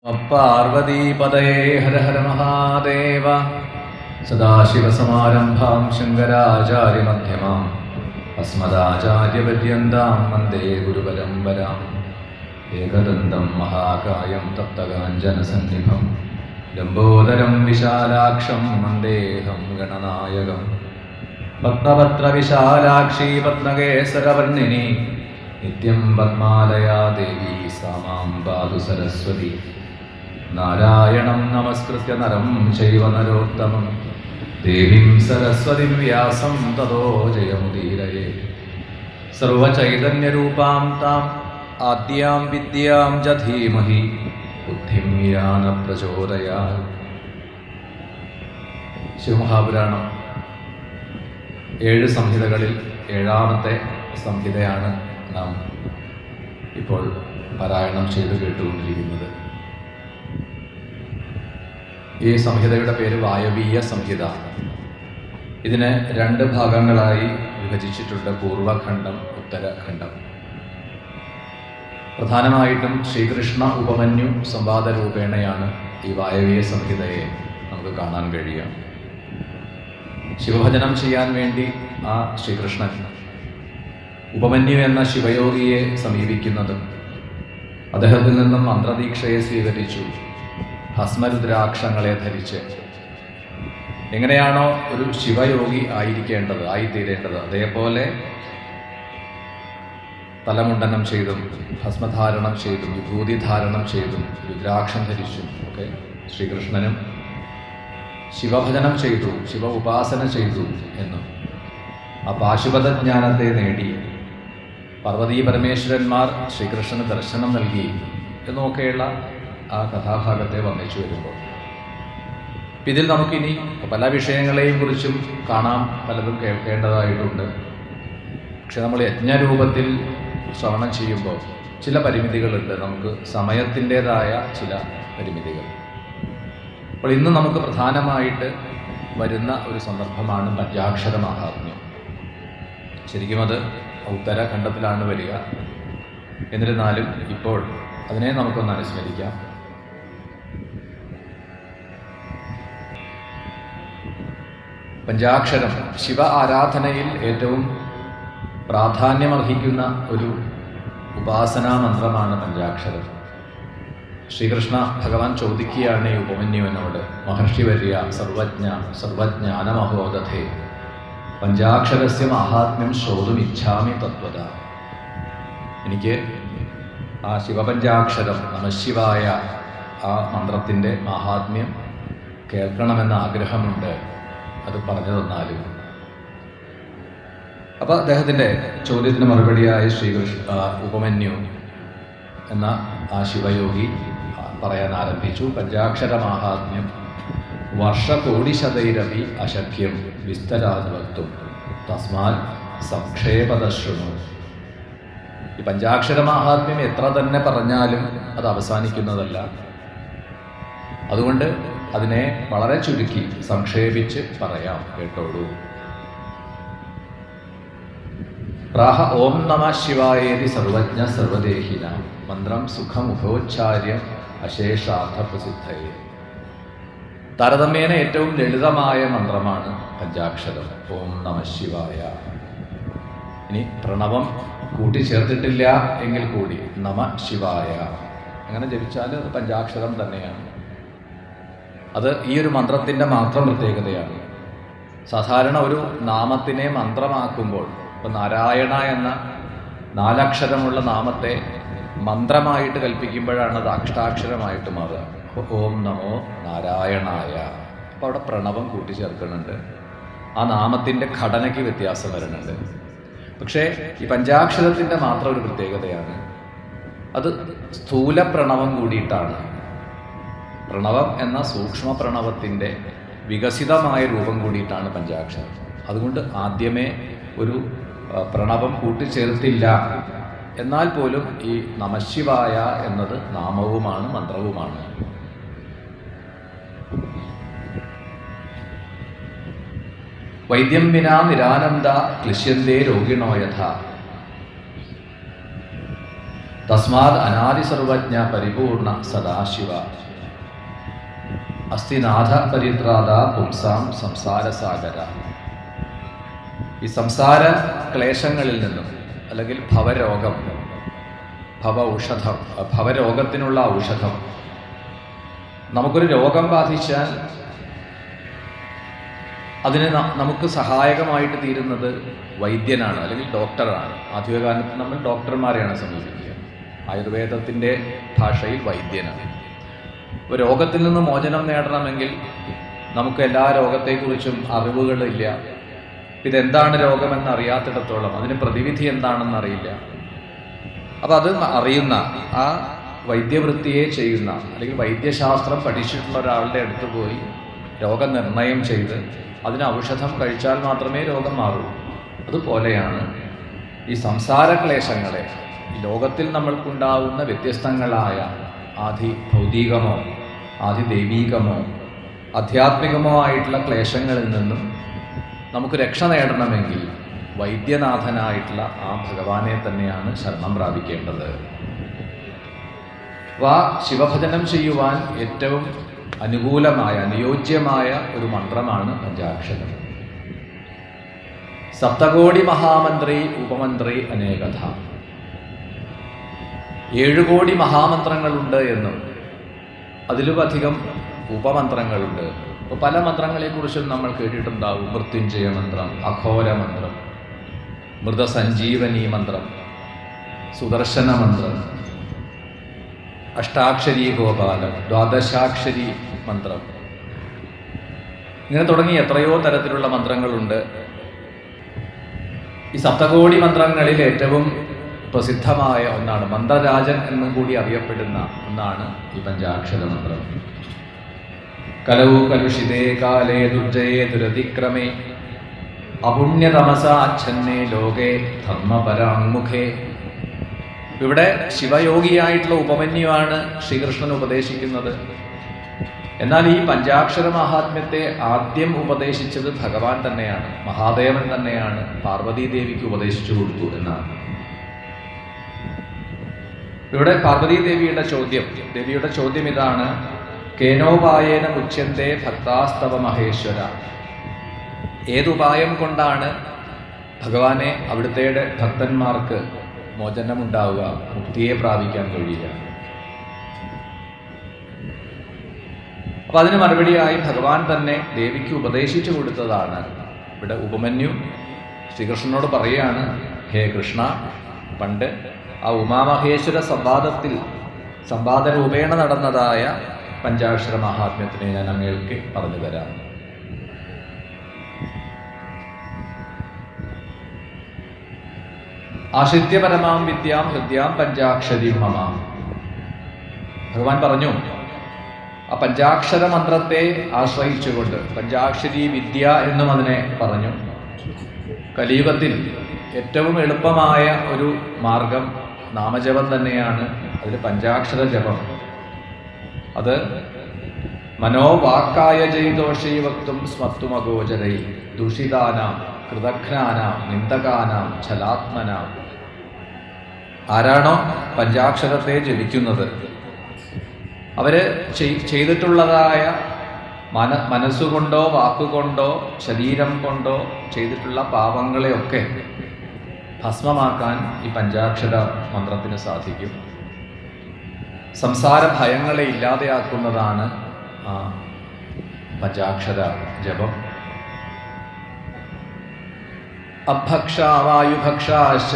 പാർവതീപതയേ ഹര ഹര മഹാദേവ. സദാശിവസമാരംഭാം ശങ്കരാചാര്യമധ്യമാം അസ്മദാചാര്യപര്യന്താം വന്ദേ ഗുരുപരമ്പരാം. ഏകദന്തം മഹാകായം തപ്തകാഞ്ചനസന്നിഭം ലംബോദരം വിശാലാക്ഷം വന്ദേഹം ഗണനായകം. പത്മപത്രവിശാലാക്ഷി പത്മകേസരവർണിനി നിത്യം പദ്മാലയാ ദേവി സാമാം പാതു സരസ്വതി. നാരായണം നമസ്കൃത്യ നരം ചൈവ നരോത്തമം ദേവീം സരസ്വതിം വ്യാസം തതോ ജയമുദീരയേ. സർവചൈതന്യരൂപാം താം ആദ്യാം വിദ്യാം ച ധീമഹി ബുദ്ധിം യാന പ്രചോദയാത്. ശിവമഹാപുരാണം 7 സംഹിതകളിൽ 7ാമത്തെ സംഹിതയാണ് നാം ഇപ്പോൾ പാരായണം ചെയ്ത് കേട്ടുകൊണ്ടിരിക്കുന്നത്. ഈ സംഹിതയുടെ പേര് വായവീയ സംഹിത. ഇതിനെ 2 ഭാഗങ്ങളായി വിഭജിച്ചിട്ടുണ്ട്, പൂർവഖണ്ഡം, ഉത്തരഖണ്ഡം. പ്രധാനമായിട്ടും ശ്രീകൃഷ്ണ ഉപമന്യു സംവാദ രൂപേണയാണ് ഈ വായവീയ സംഹിതയെ നമുക്ക് കാണാൻ കഴിയുക. ശിവഭജനം ചെയ്യാൻ വേണ്ടി ആ ശ്രീകൃഷ്ണൻ ഉപമന്യു എന്ന ശിവയോഗിയെ സമീപിക്കുന്നതും അദ്ദേഹത്തിൽ നിന്നും മന്ത്രദീക്ഷയെ സ്വീകരിച്ചു ഭസ്മരുദ്രാക്ഷങ്ങളെ ധരിച്ച് എങ്ങനെയാണോ ഒരു ശിവയോഗി ആയിത്തീരേണ്ടത് അതേപോലെ തലമുണ്ടനം ചെയ്തും ഭസ്മധാരണം ചെയ്തും വിഭൂതി ധാരണം ചെയ്തും രുദ്രാക്ഷം ധരിച്ചും ഒക്കെ ശ്രീകൃഷ്ണനും ശിവഭജനം ചെയ്തു, ശിവ ഉപാസന ചെയ്തു എന്നും ആ പാശുപതജ്ഞാനത്തെ നേടി പാർവതീ പരമേശ്വരന്മാർ ശ്രീകൃഷ്ണന് ദർശനം നൽകി എന്നൊക്കെയുള്ള ആ കഥാഭാഗത്തെ വർണ്ണിച്ചു വരുമ്പോൾ ഇതിൽ നമുക്കിനി പല വിഷയങ്ങളെയും കുറിച്ചും കാണാം, പലതും കേൾക്കേണ്ടതായിട്ടുണ്ട്. പക്ഷെ നമ്മൾ യജ്ഞരൂപത്തിൽ ശ്രവണം ചെയ്യുമ്പോൾ ചില പരിമിതികളുണ്ട്, നമുക്ക് സമയത്തിൻ്റെതായ ചില പരിമിതികൾ. അപ്പോൾ ഇന്ന് നമുക്ക് പ്രധാനമായിട്ട് വരുന്ന ഒരു സന്ദർഭമാണ് പഞ്ചാക്ഷര മഹാത്മ്യം. ശരിക്കും അത് ഉത്തരഖണ്ഡത്തിലാണ് വരിക. എന്നിരുന്നാലും ഇപ്പോൾ അതിനെ നമുക്കൊന്ന് അനുസ്മരിക്കാം. പഞ്ചാക്ഷരം ശിവ ആരാധനയിൽ ഏറ്റവും പ്രാധാന്യമർഹിക്കുന്ന ഒരു ഉപാസനാ മന്ത്രമാണ് പഞ്ചാക്ഷരം. ശ്രീകൃഷ്ണ ഭഗവാൻ ചോദിക്കുകയാണ് ഈ ഉപമന്യുവിനോട്, മഹർഷിവര്യ സർവജ്ഞാനമഹോദധേ പഞ്ചാക്ഷരസ്യ മാഹാത്മ്യം ശ്രോതുമിച്ഛാമി തത്വത. എനിക്ക് ആ ശിവപഞ്ചാക്ഷരം നമഃശിവായ ആ മന്ത്രത്തിൻ്റെ മാഹാത്മ്യം കേൾക്കണമെന്ന ആഗ്രഹമുണ്ട്, അത് പറഞ്ഞു തന്നാലും. അപ്പം അദ്ദേഹത്തിൻ്റെ ചോദ്യത്തിന് മറുപടിയായി ഉപമന്യു എന്ന ആ ശിവയോഗി പറയാൻ ആരംഭിച്ചു. പഞ്ചാക്ഷര മാഹാത്മ്യം വർഷകോടിശതൈരപി അശക്യം വിസ്തരാദ്വക്തും തസ്മാൽ സംക്ഷേപദശൃണു. ഈ പഞ്ചാക്ഷര മാഹാത്മ്യം എത്ര തന്നെ പറഞ്ഞാലും അത് അവസാനിക്കുന്നതല്ല. അതുകൊണ്ട് അതിനെ വളരെ ചുരുക്കി സംക്ഷേപിച്ച് പറയാം, കേട്ടോളൂ. പ്രാഹ ഓം നമ ശിവായേതി സർവജ്ഞ സർവദേഹിന മന്ത്രം സുഖമുഖോച്ചാര്യം അശേഷാർത്ഥ പ്രസിദ്ധയെ. താരതമ്യേന ഏറ്റവും ലളിതമായ മന്ത്രമാണ് പഞ്ചാക്ഷരം ഓം നമ ശിവായ. ഇനി പ്രണവം കൂട്ടിച്ചേർത്തിട്ടില്ല എങ്കിൽ കൂടി നമ ശിവായ അങ്ങനെ ജപിച്ചാൽ അത് പഞ്ചാക്ഷരം തന്നെയാണ്. അത് ഈ ഒരു മന്ത്രത്തിൻ്റെ മാത്രം പ്രത്യേകതയാണ്. സാധാരണ ഒരു നാമത്തിനെ മന്ത്രമാക്കുമ്പോൾ, ഇപ്പം നാരായണ എന്ന 4 അക്ഷരമുള്ള നാമത്തെ മന്ത്രമായിട്ട് കൽപ്പിക്കുമ്പോഴാണ് അത് അഷ്ടാക്ഷരമായിട്ട് മാറുക. ഓം നമോ നാരായണായ. അപ്പോൾ അവിടെ പ്രണവം കൂട്ടിച്ചേർക്കുന്നുണ്ട്, ആ നാമത്തിൻ്റെ ഘടനയ്ക്ക് വ്യത്യാസം വരുന്നുണ്ട്. പക്ഷേ ഈ പഞ്ചാക്ഷരത്തിൻ്റെ മാത്രം ഒരു പ്രത്യേകതയാണ്, അത് സ്ഥൂല പ്രണവം കൂടിയിട്ടാണ്. പ്രണവം എന്ന സൂക്ഷ്മ പ്രണവത്തിൻ്റെ വികസിതമായ രൂപം കൂടിയിട്ടാണ് പഞ്ചാക്ഷരം. അതുകൊണ്ട് ആദ്യമേ ഒരു പ്രണവം കൂട്ടിച്ചേർത്തില്ല. എന്നാൽ പോലും ഈ നമഃശിവായ എന്നത് നാമവുമാണ്, മന്ത്രവുമാണ്. വൈദ്യം വിനാ നിരാനന്ദ ക്ലിശ്യന്തേ രോഗിണോ യഥ തസ്മാത് അനാദിസർവജ്ഞ പരിപൂർണ സദാശിവ അസ്ഥിനാഥ പരിത്രാത പുംസാം സംസാരസാഗര. ഈ സംസാര ക്ലേശങ്ങളിൽ നിന്നും, അല്ലെങ്കിൽ ഭവരോഗം, ഭവരോഗത്തിനുള്ള ഔഷധം. നമുക്കൊരു രോഗം ബാധിച്ചാൽ അതിന് നമുക്ക് സഹായകമായിട്ട് തീരുന്നത് വൈദ്യനാണ്, അല്ലെങ്കിൽ ഡോക്ടറാണ്. ആധുനിക കാലത്ത് നമ്മൾ ഡോക്ടർമാരെയാണ് സമീപിക്കുക. ആയുർവേദത്തിൻ്റെ ഭാഷയിൽ വൈദ്യനാണ്. ഇപ്പോൾ രോഗത്തിൽ നിന്ന് മോചനം നേടണമെങ്കിൽ നമുക്ക് എല്ലാ രോഗത്തെക്കുറിച്ചും അറിവുകളില്ല. ഇതെന്താണ് രോഗമെന്ന് അറിയാത്തിടത്തോളം അതിന് പ്രതിവിധി എന്താണെന്ന് അറിയില്ല. അപ്പം അത് അറിയുന്ന, ആ വൈദ്യവൃത്തിയെ ചെയ്യുന്ന, അല്ലെങ്കിൽ വൈദ്യശാസ്ത്രം പഠിച്ചിട്ടുള്ള ഒരാളുടെ അടുത്ത് പോയി രോഗനിർണയം ചെയ്ത് അതിന് ഔഷധം കഴിച്ചാൽ മാത്രമേ രോഗം മാറൂ. അതുപോലെയാണ് ഈ സംസാരക്ലേശങ്ങളെ, ഈ ലോകത്തിൽ നമ്മൾക്കുണ്ടാവുന്ന വ്യത്യസ്തങ്ങളായ ആദി ഭൗതികമോ ആദി ദൈവീകമോ ആധ്യാത്മികമോ ആയിട്ടുള്ള ക്ലേശങ്ങളിൽ നിന്നും നമുക്ക് രക്ഷ നേടണമെങ്കിൽ വൈദ്യനാഥനായിട്ടുള്ള ആ ഭഗവാനെ തന്നെയാണ് ശരണം പ്രാപിക്കേണ്ടത്. ശിവഭജനം ചെയ്യുവാൻ ഏറ്റവും അനുകൂലമായ, അനുയോജ്യമായ ഒരു മന്ത്രമാണ് പഞ്ചാക്ഷരം. സപ്തകോടി മഹാമന്ത്രി ഉപമന്ത്രി അനേകഥ. 7 കോടി മഹാമന്ത്രങ്ങളുണ്ട് എന്നും അതിലുമധികം ഉപമന്ത്രങ്ങളുണ്ട്. അപ്പോൾ പല മന്ത്രങ്ങളെക്കുറിച്ചും നമ്മൾ കേട്ടിട്ടുണ്ടാവും. മൃത്യുഞ്ജയ മന്ത്രം, അഘോര മന്ത്രം, മൃതസഞ്ജീവനി മന്ത്രം, സുദർശന മന്ത്രം, അഷ്ടാക്ഷരി ഗോപാലം, ദ്വാദശാക്ഷരി മന്ത്രം, ഇങ്ങനെ തുടങ്ങി എത്രയോ തരത്തിലുള്ള മന്ത്രങ്ങളുണ്ട്. ഈ സപ്തകോടി മന്ത്രങ്ങളിൽ ഏറ്റവും പ്രസിദ്ധമായ ഒന്നാണ്, മന്ത്രരാജൻ എന്നും കൂടി അറിയപ്പെടുന്ന ഒന്നാണ് ഈ പഞ്ചാക്ഷര മന്ത്രം. കലൗ കലുഷിതേ കാലേ ദുർജയേ ദുരതിക്രമേ അപുണ്യതമസാച്ഛന്നേ ലോകേ ധർമ്മപരാങ്മുഖേ. ഇവിടെ ശിവയോഗിയായിട്ടുള്ള ഉപമന്യുവാണ് ശ്രീകൃഷ്ണൻ ഉപദേശിക്കുന്നത്. എന്നാൽ ഈ പഞ്ചാക്ഷര മഹാത്മ്യത്തെ ആദ്യം ഉപദേശിച്ചത് ഭഗവാൻ തന്നെയാണ്, മഹാദേവൻ തന്നെയാണ് പാർവതീദേവിക്ക് ഉപദേശിച്ചു കൊടുത്തു എന്നാണ്. ഇവിടെ പാർവതീദേവിയുടെ ചോദ്യം ഇതാണ്: കേനോപായേന മുച്യന്തേ ഭക്താസ്തവ മഹേശ്വര. ഏതുപായം കൊണ്ടാണ് ഭഗവാനെ, അവിടുത്തെ ഭക്തന്മാർക്ക് മോചനമുണ്ടാവുക, മുക്തിയെ പ്രാപിക്കാൻ കഴിയുക? അപ്പൊ അതിന് മറുപടിയായി ഭഗവാൻ തന്നെ ദേവിക്ക് ഉപദേശിച്ചു കൊടുത്തതാണ്. ഇവിടെ ഉപമന്യു ശ്രീകൃഷ്ണനോട് പറയുകയാണ്, ഹേ കൃഷ്ണ, പണ്ട് ആ ഉമാമഹേശ്വര സംവാദ രൂപേണ നടന്നതായ പഞ്ചാക്ഷര മഹാത്മ്യത്തിനെ ഞാൻ അങ്ങേൾക്ക് പറഞ്ഞു തരാം. ആശ്രിത്യ പരമാം വിദ്യാം ഹൃദ്യാം പഞ്ചാക്ഷരി മമാം. ഭഗവാൻ പറഞ്ഞു, ആ പഞ്ചാക്ഷര മന്ത്രത്തെ ആശ്രയിച്ചുകൊണ്ട്, പഞ്ചാക്ഷരി വിദ്യ എന്നും അതിനെ പറഞ്ഞു. കലിയുഗത്തിൽ ഏറ്റവും എളുപ്പമായ ഒരു മാർഗം നാമജപം തന്നെയാണ്. അതിൽ പഞ്ചാക്ഷര ജപം, അത് മനോവാക്കായ ജൈദോഷൈ വക്തും സ്മത്തും അഗോചരൈ ദുഷിതാനാം കൃതഘ്നാനാം നിന്ദകാനാം ഛലാത്മനാം. ആരാണോ പഞ്ചാക്ഷരത്തെ ജപിക്കുന്നത് അവര് ചെയ്തിട്ടുള്ളതായ മനസ്സുകൊണ്ടോ വാക്കുകൊണ്ടോ ശരീരം കൊണ്ടോ ചെയ്തിട്ടുള്ള പാപങ്ങളെയൊക്കെ ഭസ്മമാക്കാൻ ഈ പഞ്ചാക്ഷര മന്ത്രത്തിന് സാധിക്കും. സംസാര ഭയങ്ങളെ ഇല്ലാതെയാക്കുന്നതാണ് ആ പഞ്ചാക്ഷര ജപം. അഭക്ഷ വായുഭക്ഷാശ്ച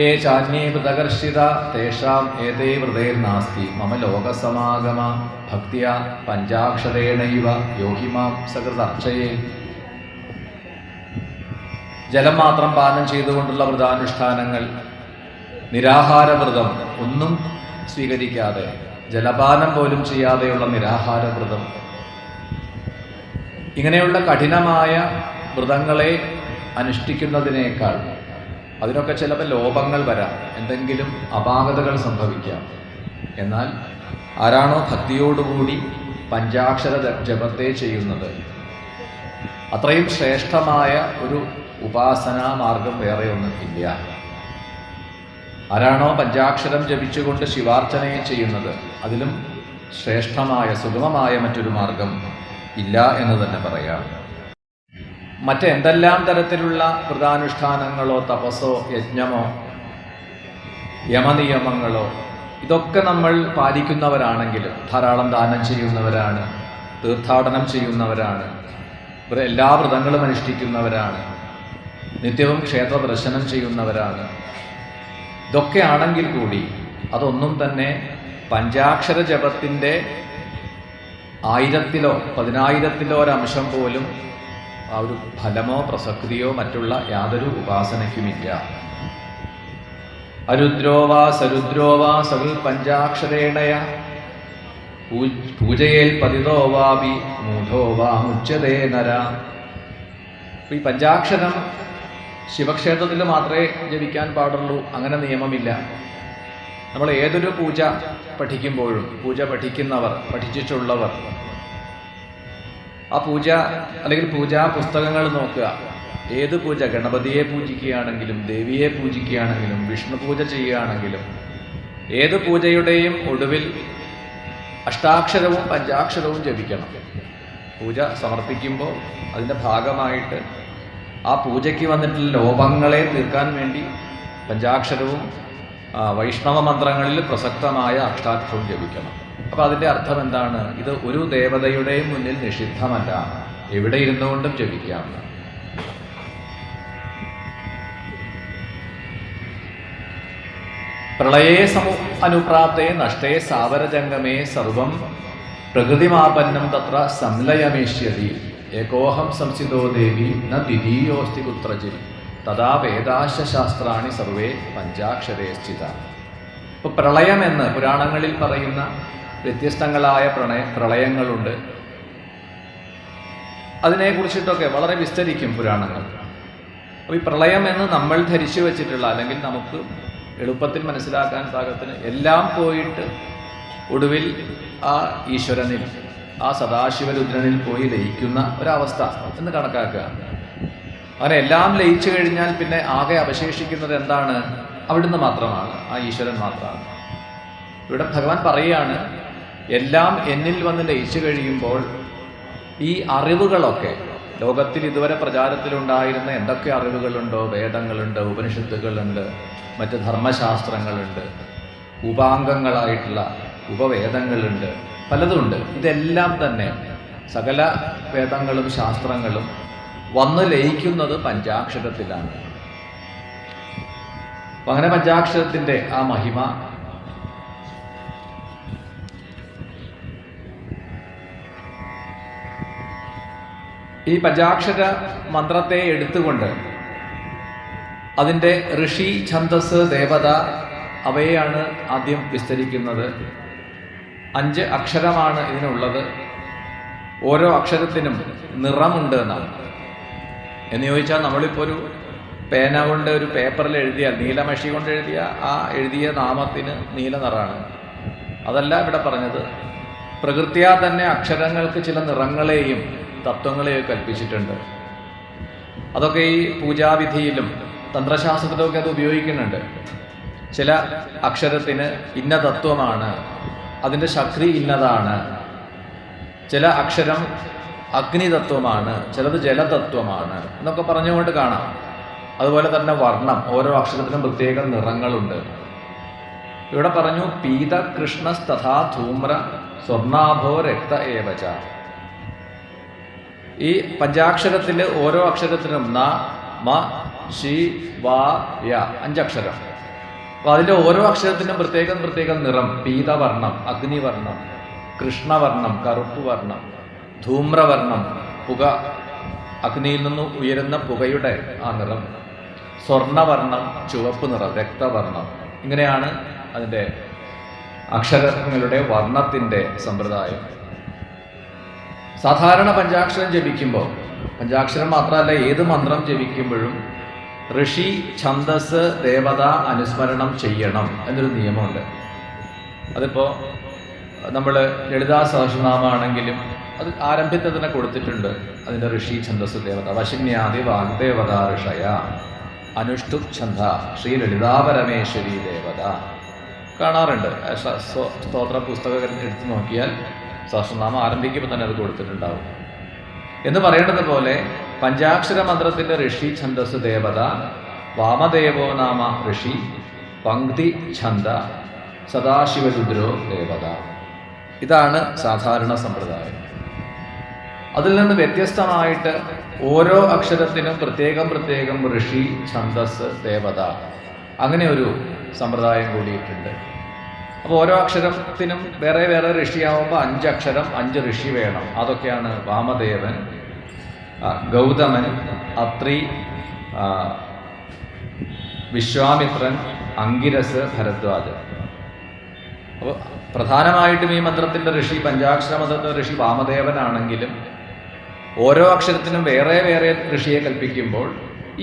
ഏ ചാന്യേ പൃതകർഷിത തേഷാം ഏതേ വൃതേർനാസ്തി മമ ലോകസമാഗമ ഭക്തിയാ പഞ്ചാക്ഷരേണൈവ യോഗിമാം സകൃതർച്ചയേ. ജലം മാത്രം പാനം ചെയ്തുകൊണ്ടുള്ള വ്രതാനുഷ്ഠാനങ്ങൾ, നിരാഹാര വ്രതം, ഒന്നും സ്വീകരിക്കാതെ ജലപാനം പോലും ചെയ്യാതെയുള്ള നിരാഹാര വ്രതം, ഇങ്ങനെയുള്ള കഠിനമായ വ്രതങ്ങളെ അനുഷ്ഠിക്കുന്നതിനേക്കാൾ, അതിനൊക്കെ ചിലപ്പോൾ ലോപങ്ങൾ വരാം, എന്തെങ്കിലും അപാകതകൾ സംഭവിക്കാം. എന്നാൽ ആരാണോ ഭക്തിയോടുകൂടി പഞ്ചാക്ഷര ജപത്തെ ചെയ്യുന്നത്, അത്രയും ശ്രേഷ്ഠമായ ഒരു ഉപാസനാ മാർഗം വേറെ ഒന്നും ഇല്ല. ആരാണോ പഞ്ചാക്ഷരം ജപിച്ചുകൊണ്ട് ശിവാർച്ചനയെ ചെയ്യുന്നത്, അതിലും ശ്രേഷ്ഠമായ സുഗമമായ മറ്റൊരു മാർഗം ഇല്ല എന്ന് തന്നെ പറയാം. മറ്റെന്തെല്ലാം തരത്തിലുള്ള വ്രതാനുഷ്ഠാനങ്ങളോ തപസ്സോ യജ്ഞമോ യമനിയമങ്ങളോ ഇതൊക്കെ നമ്മൾ പാലിക്കുന്നവരാണെങ്കിലും, ധാരാളം ദാനം ചെയ്യുന്നവരാണ്, തീർത്ഥാടനം ചെയ്യുന്നവരാണ്, എല്ലാ വ്രതങ്ങളും അനുഷ്ഠിക്കുന്നവരാണ്, നിത്യവും ക്ഷേത്ര ദർശനം ചെയ്യുന്നവരാണ്, ഇതൊക്കെ ആണെങ്കിൽ കൂടി അതൊന്നും തന്നെ പഞ്ചാക്ഷര ജപത്തിൻ്റെ 1000-ലോ 10,000-ലോ ഒരംശം പോലും ആ ഒരു ഫലമോ പ്രസക്തിയോ മറ്റുള്ള യാതൊരു ഉപാസനയ്ക്കുമില്ല. അരുദ്രോവാ സരുദ്രോവാ സകൽ പഞ്ചാക്ഷരേണയ പൂജയേൽ പതിതോവാപി മൂഢോവാ മുച്യതേ നര. ഈ പഞ്ചാക്ഷരം ശിവക്ഷേത്രത്തിൽ മാത്രമേ ജപിക്കാൻ പാടുള്ളൂ, അങ്ങനെ നിയമമില്ല. നമ്മൾ ഏതൊരു പൂജ പഠിക്കുമ്പോഴും പൂജ പഠിക്കുന്നവർ, പഠിച്ചിട്ടുള്ളവർ ആ പൂജ അല്ലെങ്കിൽ പൂജാ പുസ്തകങ്ങൾ നോക്കുക. ഏത് പൂജ, ഗണപതിയെ പൂജിക്കുകയാണെങ്കിലും ദേവിയെ പൂജിക്കുകയാണെങ്കിലും വിഷ്ണു പൂജ ചെയ്യുകയാണെങ്കിലും ഏത് പൂജയുടെയും ഒടുവിൽ അഷ്ടാക്ഷരവും പഞ്ചാക്ഷരവും ജപിക്കണം. പൂജ സമർപ്പിക്കുമ്പോൾ അതിൻ്റെ ഭാഗമായിട്ട് ആ പൂജയ്ക്ക് വന്നിട്ടുള്ള ലോപങ്ങളെ തീർക്കാൻ വേണ്ടി പഞ്ചാക്ഷരവും വൈഷ്ണവ മന്ത്രങ്ങളിൽ പ്രസക്തമായ അഷ്ടാക്ഷരവും ജപിക്കണം. അപ്പോൾ അതിൻ്റെ അർത്ഥം എന്താണ്? ഇത് ഒരു ദേവതയുടെയും മുന്നിൽ നിഷിദ്ധമല്ല, എവിടെ ഇരുന്നുകൊണ്ടും ജപിക്കാം. പ്രളയേ അനുപ്രാപ്തേ നഷ്ടേ സാവരജംഗമേ സർവം പ്രകൃതിമാപന്നം തത്ര സംലയമേഷ്യതി ഏകോഹം സംസിതോ ദേവി ന ദ്വിതീയോസ്തി കുത്രചിൽ തഥാ വേദാശാസ്ത്രാണി സർവേ പഞ്ചാക്ഷരേ സ്ഥിത. ഇപ്പോൾ പ്രളയമെന്ന് പുരാണങ്ങളിൽ പറയുന്ന വ്യത്യസ്തങ്ങളായ പ്രളയങ്ങളുണ്ട്. അതിനെക്കുറിച്ചിട്ടൊക്കെ വളരെ വിസ്തരിക്കും പുരാണങ്ങൾ. അപ്പോൾ ഈ പ്രളയം എന്ന് നമ്മൾ ധരിച്ചു വച്ചിട്ടുള്ള, അല്ലെങ്കിൽ നമുക്ക് എളുപ്പത്തിൽ മനസ്സിലാക്കാൻ പാകത്തിന് എല്ലാം പോയിട്ട് ഒടുവിൽ ആ ഈശ്വരനിൽ, ആ സദാശിവരുദ്രനിൽ പോയി ലയിക്കുന്ന ഒരവസ്ഥ എന്ന് കണക്കാക്കുക. അങ്ങനെ എല്ലാം ലയിച്ചു കഴിഞ്ഞാൽ പിന്നെ ആകെ അവശേഷിക്കുന്നത് എന്താണ്? അവിടുന്ന് മാത്രമാണ്, ആ ഈശ്വരൻ മാത്രമാണ്. ഇവിടെ ഭഗവാൻ പറയുകയാണ്, എല്ലാം എന്നിൽ വന്ന് ലയിച്ചു കഴിയുമ്പോൾ ഈ അറിവുകളൊക്കെ, ലോകത്തിൽ ഇതുവരെ പ്രചാരത്തിലുണ്ടായിരുന്ന എന്തൊക്കെ അറിവുകളുണ്ടോ, വേദങ്ങളുണ്ട്, ഉപനിഷത്തുകളുണ്ട്, മറ്റ് ധർമ്മശാസ്ത്രങ്ങളുണ്ട്, ഉപാംഗങ്ങളായിട്ടുള്ള ഉപവേദങ്ങളുണ്ട്, പലതുമുണ്ട്. ഇതെല്ലാം തന്നെ സകല വേദങ്ങളും ശാസ്ത്രങ്ങളും വന്ന് ലയിക്കുന്നത് പഞ്ചാക്ഷരത്തിലാണ്. അപ്പം അങ്ങനെ പഞ്ചാക്ഷരത്തിൻ്റെ ആ മഹിമ ഈ പഞ്ചാക്ഷര മന്ത്രത്തെ എടുത്തുകൊണ്ട് അതിൻ്റെ ഋഷി, ഛന്ദസ്, ദേവത അവയെയാണ് ആദ്യം വിസ്തരിക്കുന്നത്. 5 അക്ഷരമാണ് ഇതിനുള്ളത്. ഓരോ അക്ഷരത്തിനും നിറമുണ്ട് എന്നാണ്. എന്ന് ചോദിച്ചാൽ നമ്മളിപ്പോൾ ഒരു പേന കൊണ്ട് ഒരു പേപ്പറിൽ എഴുതിയാൽ, നീലമഷി കൊണ്ട് എഴുതിയ ആ എഴുതിയ നാമത്തിന് നീല നിറമാണ്. അതല്ല ഇവിടെ പറഞ്ഞത്. പ്രകൃത്യാ തന്നെ അക്ഷരങ്ങൾക്ക് ചില നിറങ്ങളെയും തത്വങ്ങളെയും കൽപ്പിച്ചിട്ടുണ്ട്. അതൊക്കെ ഈ പൂജാവിധിയിലും തന്ത്രശാസ്ത്രത്തിലൊക്കെ അത് ഉപയോഗിക്കുന്നുണ്ട്. ചില അക്ഷരത്തിന് ഇന്ന തത്വമാണ്, അതിൻ്റെ ശക്തി ഇന്നതാണ്. ചില അക്ഷരം അഗ്നിതത്വമാണ്, ചിലത് ജലതത്വമാണ് എന്നൊക്കെ പറഞ്ഞുകൊണ്ട് കാണാം. അതുപോലെ തന്നെ വർണ്ണം, ഓരോ അക്ഷരത്തിനും പ്രത്യേക നിറങ്ങളുണ്ട്. ഇവിടെ പറഞ്ഞു പീത കൃഷ്ണസ്തഥാ ധൂമ്ര സ്വർണാഭോ രക്ത ഏവച. ഈ പഞ്ചാക്ഷരത്തിൽ ഓരോ അക്ഷരത്തിനും ന, മ, ശി, വ, യ 5 അക്ഷരം. അപ്പോൾ അതിൻ്റെ ഓരോ അക്ഷരത്തിനും പ്രത്യേകം നിറം. പീതവർണം അഗ്നിവർണം, കൃഷ്ണവർണം കറുപ്പ് വർണ്ണം, ധൂമ്രവർണം പുക, അഗ്നിയിൽ നിന്ന് ഉയരുന്ന പുകയുടെ ആ നിറം, സ്വർണവർണം ചുവപ്പ് നിറം രക്തവർണം. ഇങ്ങനെയാണ് അതിൻ്റെ അക്ഷരങ്ങളുടെ വർണ്ണത്തിൻ്റെ സമ്പ്രദായം. സാധാരണ പഞ്ചാക്ഷരം ജപിക്കുമ്പോൾ, പഞ്ചാക്ഷരം മാത്രമല്ല ഏത് മന്ത്രം ജപിക്കുമ്പോഴും ഋഷി, ഛന്ദസ്, ദേവത അനുസ്മരണം ചെയ്യണം എന്നൊരു നിയമമുണ്ട്. അതിപ്പോൾ നമ്മൾ ലളിതാ സഹസ്രനാമാണെങ്കിലും അത് ആരംഭത്തിൽ തന്നെ കൊടുത്തിട്ടുണ്ട്. അതിൻ്റെ ഋഷി, ഛന്ദസ്, ദേവത. വശിന്യാദി വാഗ്ദേവത ഋഷയ. അനുഷ്ഠുപ് ഛന്ദ ശ്രീ ലളിതാപരമേശ്വരി ദേവത കാണാറുണ്ട്. സ്തോത്ര പുസ്തകം എടുത്തു നോക്കിയാൽ സഹസ്രനാമം ആരംഭിക്കുമ്പോൾ തന്നെ അത് കൊടുത്തിട്ടുണ്ടാവും. എന്ന് പറയേണ്ടത് പോലെ പഞ്ചാക്ഷര മന്ത്രത്തിന്റെ ഋഷി ഛന്ദസ് ദേവത വാമദേവോ നാമ ഋഷി പങ്ക്തി ഛന്ദ സദാശിവരുദ്രോ ദേവത. ഇതാണ് സാധാരണ സമ്പ്രദായം. അതിൽ നിന്ന് വ്യത്യസ്തമായിട്ട് ഓരോ അക്ഷരത്തിനും പ്രത്യേകം പ്രത്യേകം ഋഷി ഛന്ദസ് ദേവത അങ്ങനെ ഒരു സമ്പ്രദായം കൂടിയിട്ടുണ്ട്. അപ്പോൾ ഓരോ അക്ഷരത്തിനും വേറെ വേറെ ഋഷിയാവുമ്പോൾ 5 അക്ഷരം 5 ഋഷി വേണം. അതൊക്കെയാണ് വാമദേവൻ, ഗൗതമൻ, അത്രി, വിശ്വാമിത്രൻ, അങ്കിരസ്, ഭരദ്വാജൻ. അപ്പോൾ പ്രധാനമായിട്ടും ഈ മന്ത്രത്തിൻ്റെ ഋഷി, പഞ്ചാക്ഷര മന്ത്രത്തിൻ്റെ ഋഷി വാമദേവനാണെങ്കിലും ഓരോ അക്ഷരത്തിനും വേറെ വേറെ ഋഷിയെ കൽപ്പിക്കുമ്പോൾ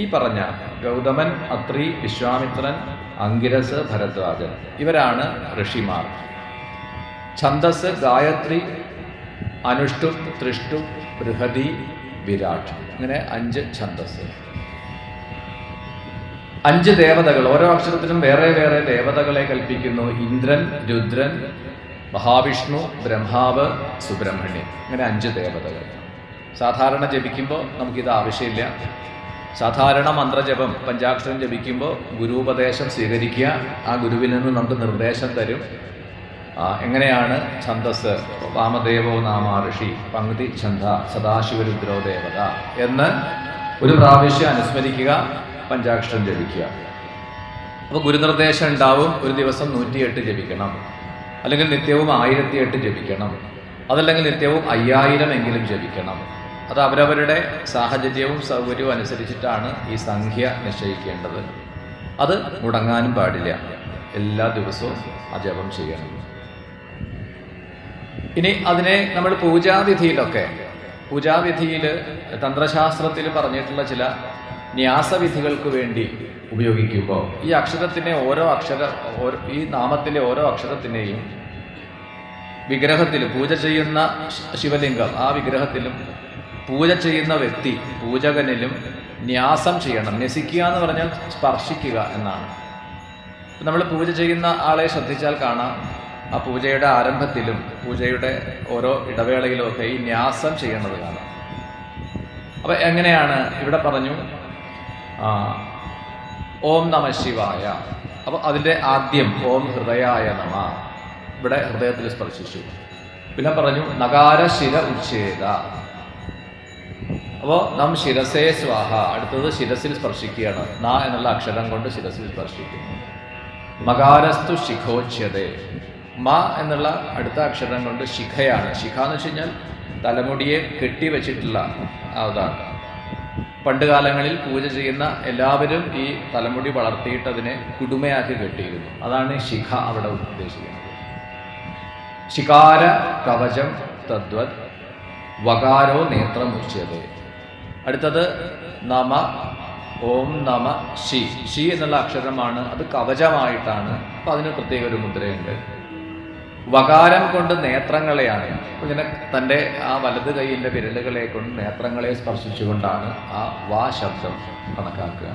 ഈ പറഞ്ഞ ഗൗതമൻ, അത്രി, വിശ്വാമിത്രൻ, അങ്കിരസ്, ഭരദ്വാജൻ ഇവരാണ് ഋഷിമാർ. ഛന്ദസ് ഗായത്രി, അനുഷ്ഠു, തൃഷ്ടു, ബൃഹതി, വിരാട്, ഇങ്ങനെ 5 ഛന്ദസ്. 5 ദേവതകൾ, ഓരോ അക്ഷരത്തിനും വേറെ വേറെ ദേവതകളെ കൽപ്പിക്കുന്നു. ഇന്ദ്രൻ, രുദ്രൻ, മഹാവിഷ്ണു, ബ്രഹ്മാവ്, സുബ്രഹ്മണ്യൻ, ഇങ്ങനെ 5 ദേവതകൾ. സാധാരണ ജപിക്കുമ്പോൾ നമുക്കിത് ആവശ്യമില്ല. സാധാരണ മന്ത്രജപം പഞ്ചാക്ഷരം ജപിക്കുമ്പോൾ ഗുരുപദേശം സ്വീകരിക്കുക. ആ ഗുരുവിൽ നിന്ന് നമുക്ക് നിർദ്ദേശം തരും. എങ്ങനെയാണ് ഛന്ദസ്, വാമദേവോ നാമ ഋഷി പങ്ക്തി ഛന്ദ സദാശിവരുദ്രോ ദേവത എന്ന് ഒരു പ്രാവശ്യം അനുസ്മരിക്കുക, പഞ്ചാക്ഷരം ജപിക്കുക. അപ്പോൾ ഗുരുനിർദ്ദേശം ഉണ്ടാവും. ഒരു ദിവസം 108 ജപിക്കണം, അല്ലെങ്കിൽ നിത്യവും 1008 ജപിക്കണം, അതല്ലെങ്കിൽ നിത്യവും 5000 എങ്കിലും ജപിക്കണം. അത് അവരവരുടെ സാഹചര്യവും സൗകര്യവും അനുസരിച്ചിട്ടാണ് ഈ സംഖ്യ നിശ്ചയിക്കേണ്ടത്. അത് മുടങ്ങാനും പാടില്ല. എല്ലാ ദിവസവും ആ ജപം ചെയ്യണം. ഇനി അതിനെ നമ്മൾ പൂജാവിധിയിൽ തന്ത്രശാസ്ത്രത്തിൽ പറഞ്ഞിട്ടുള്ള ചില ന്യാസവിധികൾക്ക് വേണ്ടി ഉപയോഗിക്കുമ്പോൾ ഈ അക്ഷരത്തിനെ ഈ നാമത്തിലെ ഓരോ അക്ഷരത്തിനെയും വിഗ്രഹത്തിൽ പൂജ ചെയ്യുന്ന ശിവലിംഗം, ആ വിഗ്രഹത്തിലും പൂജ ചെയ്യുന്ന വ്യക്തി പൂജകനിലും ന്യാസം ചെയ്യണം. ന്യസിക്കുക എന്ന് പറഞ്ഞാൽ സ്പർശിക്കുക എന്നാണ്. നമ്മൾ പൂജ ചെയ്യുന്ന ആളെ ശ്രദ്ധിച്ചാൽ കാണാം, ആ പൂജയുടെ ആരംഭത്തിലും പൂജയുടെ ഓരോ ഇടവേളയിലും ഒക്കെ ഈ ന്യാസം ചെയ്യണത് കാണാം. അപ്പം എങ്ങനെയാണ് ഇവിടെ പറഞ്ഞു, ഓം നമ ശിവായ. അപ്പോൾ അതിൻ്റെ ആദ്യം ഓം ഹൃദയായ നമ, ഇവിടെ ഹൃദയത്തിൽ സ്പർശിച്ചു. പിന്നെ പറഞ്ഞു നകാര ശിര ഉച്ഛേദ. അപ്പോൾ നം ശിരസേ സ്വാഹ, അടുത്തത് ശിരസിൽ സ്പർശിക്കുകയാണ്. ന എന്നുള്ള അക്ഷരം കൊണ്ട് ശിരസിൽ സ്പർശിക്കുന്നു. മകാരസ്തു ശിഖോച്ഛതേ, മ എന്നുള്ള അടുത്ത അക്ഷരം കൊണ്ട് ശിഖയാണ്. ശിഖ എന്ന് വെച്ച് കഴിഞ്ഞാൽ തലമുടിയെ കെട്ടിവെച്ചിട്ടുള്ള അതാണ്. പണ്ട് കാലങ്ങളിൽ പൂജ ചെയ്യുന്ന എല്ലാവരും ഈ തലമുടി വളർത്തിയിട്ട് അതിനെ കുടുമയാക്കി കെട്ടിയിരുന്നു. അതാണ് ശിഖ അവിടെ ഉദ്ദേശിക്കുന്നത്. ശികാര കവചം തദ്വത് വകാരോ നേത്രമുച്യതേ. അടുത്തത് നമ, ഓം നമ ശി. ശി എന്നുള്ള അക്ഷരമാണ്, അത് കവചമായിട്ടാണ്. അപ്പം അതിന് പ്രത്യേക ഒരു മുദ്രയുണ്ട്. വകാരം കൊണ്ട് നേത്രങ്ങളെയാണ്, ഇങ്ങനെ തൻ്റെ ആ വലത് കൈയിൻ്റെ വിരലുകളെ കൊണ്ട് നേത്രങ്ങളെ സ്പർശിച്ചുകൊണ്ടാണ് ആ വാ ശബ്ദം കണക്കാക്കുക.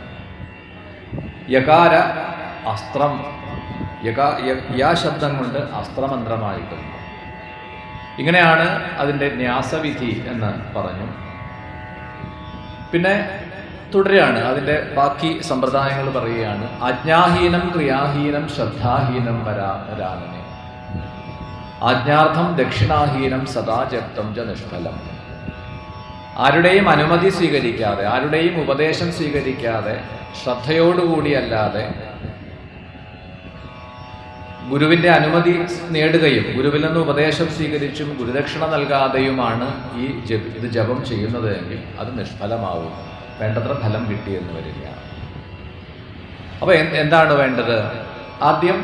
യകാര അസ്ത്രം, യാ ശബ്ദം കൊണ്ട് അസ്ത്രമന്ത്രമായിട്ടുണ്ട്. ഇങ്ങനെയാണ് അതിൻ്റെ ന്യാസവിധി എന്ന് പറഞ്ഞു. പിന്നെ തുടരുകയാണ് അതിൻ്റെ ബാക്കി സമ്പ്രദായങ്ങൾ പറയുകയാണ്. ആജ്ഞാഹീനം ക്രിയാഹീനം ശ്രദ്ധാഹീനം പരാനനെ, ആജ്ഞാർത്ഥം ദക്ഷിണാഹീനം സദാചക്തം ച നിഷ്ഫലം. ആരുടെയും അനുമതി സ്വീകരിക്കാതെ, ആരുടെയും ഉപദേശം സ്വീകരിക്കാതെ, ശ്രദ്ധയോടുകൂടിയല്ലാതെ ഗുരുവിൻ്റെ അനുമതി നേടുകയും ഗുരുവിൽ നിന്ന് ഉപദേശം സ്വീകരിച്ചും ഗുരുദക്ഷിണ നൽകാതെയുമാണ് ഇത് ജപം ചെയ്യുന്നത് എങ്കിൽ അത് നിഷ്ഫലമാവും, വേണ്ടത്ര ഫലം കിട്ടിയെന്ന് വരില്ല. അപ്പോൾ എന്താണ് വേണ്ടത്? ആദ്യം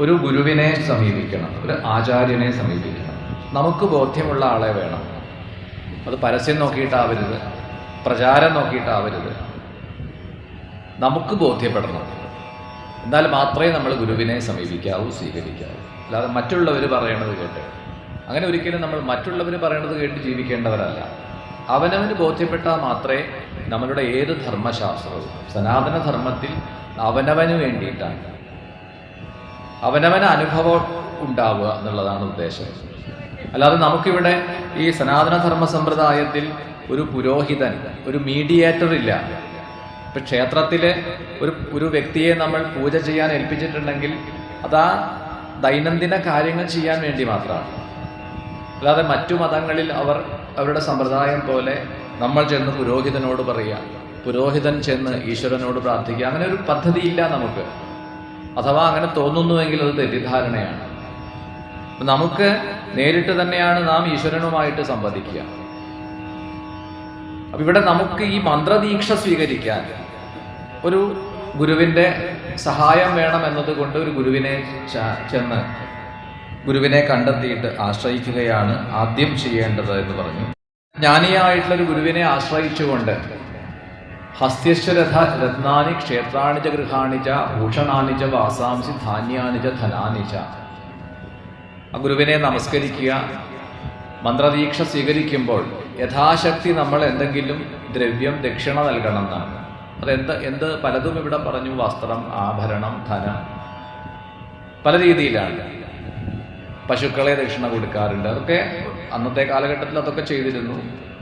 ഒരു ഗുരുവിനെ സമീപിക്കണം, ഒരു ആചാര്യനെ സമീപിക്കണം. നമുക്ക് ബോധ്യമുള്ള ആളെ വേണം. അത് പരസ്യം നോക്കിയിട്ടാവരുത്, പ്രചാരം നോക്കിയിട്ടാവരുത്. നമുക്ക് ബോധ്യപ്പെടണം. എന്നാൽ മാത്രമേ നമ്മൾ ഗുരുവിനെ സമീപിക്കാവൂ, സ്വീകരിക്കാവൂ. അല്ലാതെ മറ്റുള്ളവർ പറയണത് കേട്ട്, അങ്ങനെ ഒരിക്കലും നമ്മൾ മറ്റുള്ളവർ പറയണത് കേട്ട് ജീവിക്കേണ്ടവരല്ല. അവനവന് ബോധ്യപ്പെട്ടാൽ മാത്രമേ നമ്മളുടെ ഏത് ധർമ്മശാസ്ത്രവും സനാതന ധർമ്മത്തിൽ അവനവന് വേണ്ടിയിട്ടാണ്, അവനവന് അനുഭവം ഉണ്ടാവുക എന്നുള്ളതാണ് ഉദ്ദേശം. അല്ലാതെ നമുക്കിവിടെ ഈ സനാതന ധർമ്മ സമ്പ്രദായത്തിൽ ഒരു പുരോഹിതൻ, ഒരു മീഡിയേറ്റർ ഇല്ല. ഇപ്പൊ ക്ഷേത്രത്തിലെ ഒരു വ്യക്തിയെ നമ്മൾ പൂജ ചെയ്യാൻ ഏൽപ്പിച്ചിട്ടുണ്ടെങ്കിൽ അതാ ദൈനംദിന കാര്യങ്ങൾ ചെയ്യാൻ വേണ്ടി മാത്രമാണ്. അല്ലാതെ മറ്റു മതങ്ങളിൽ അവരുടെ സമ്പ്രദായം പോലെ നമ്മൾ ചെന്ന് പുരോഹിതനോട് പറയുക, പുരോഹിതൻ ചെന്ന് ഈശ്വരനോട് പ്രാർത്ഥിക്കുക, അങ്ങനെ ഒരു പദ്ധതിയില്ല നമുക്ക്. അഥവാ അങ്ങനെ തോന്നുന്നുവെങ്കിൽ അത് തെറ്റിദ്ധാരണയാണ്. നമുക്ക് നേരിട്ട് തന്നെയാണ് നാം ഈശ്വരനുമായിട്ട് സംവദിക്കുക. അപ്പൊ ഇവിടെ നമുക്ക് ഈ മന്ത്രദീക്ഷ സ്വീകരിക്കാൻ ഒരു ഗുരുവിന്റെ സഹായം വേണം എന്നതുകൊണ്ട് ഒരു ഗുരുവിനെ ചെന്ന് ഗുരുവിനെ കണ്ടെത്തിയിട്ട് ആശ്രയിക്കുകയാണ് ആദ്യം ചെയ്യേണ്ടത് എന്ന് പറഞ്ഞു. ജ്ഞാനിയായിട്ടുള്ളൊരു ഗുരുവിനെ ആശ്രയിച്ചുകൊണ്ട് ഹസ്ത്യശ്വരഥ രത്നാനി ക്ഷേത്രാണിജ ഗൃഹാണിജ ഭൂഷണാനിജ വാസാംസി ധാന്യാനിജ ധനാനിജ. ആ ഗുരുവിനെ നമസ്കരിക്കുക. മന്ത്രദീക്ഷ സ്വീകരിക്കുമ്പോൾ യഥാശക്തി നമ്മൾ എന്തെങ്കിലും ദ്രവ്യം ദക്ഷിണ നൽകണം എന്നാണ്. എന്ത് പലതും ഇവിടെ പറഞ്ഞു. വസ്ത്രം, ആഭരണം, ധനം, പല രീതിയിലാണ്. പശുക്കളെ ദക്ഷിണ കൊടുക്കാറുണ്ട്. അതൊക്കെ അന്നത്തെ കാലഘട്ടത്തിൽ അതൊക്കെ ചെയ്തിരുന്നു.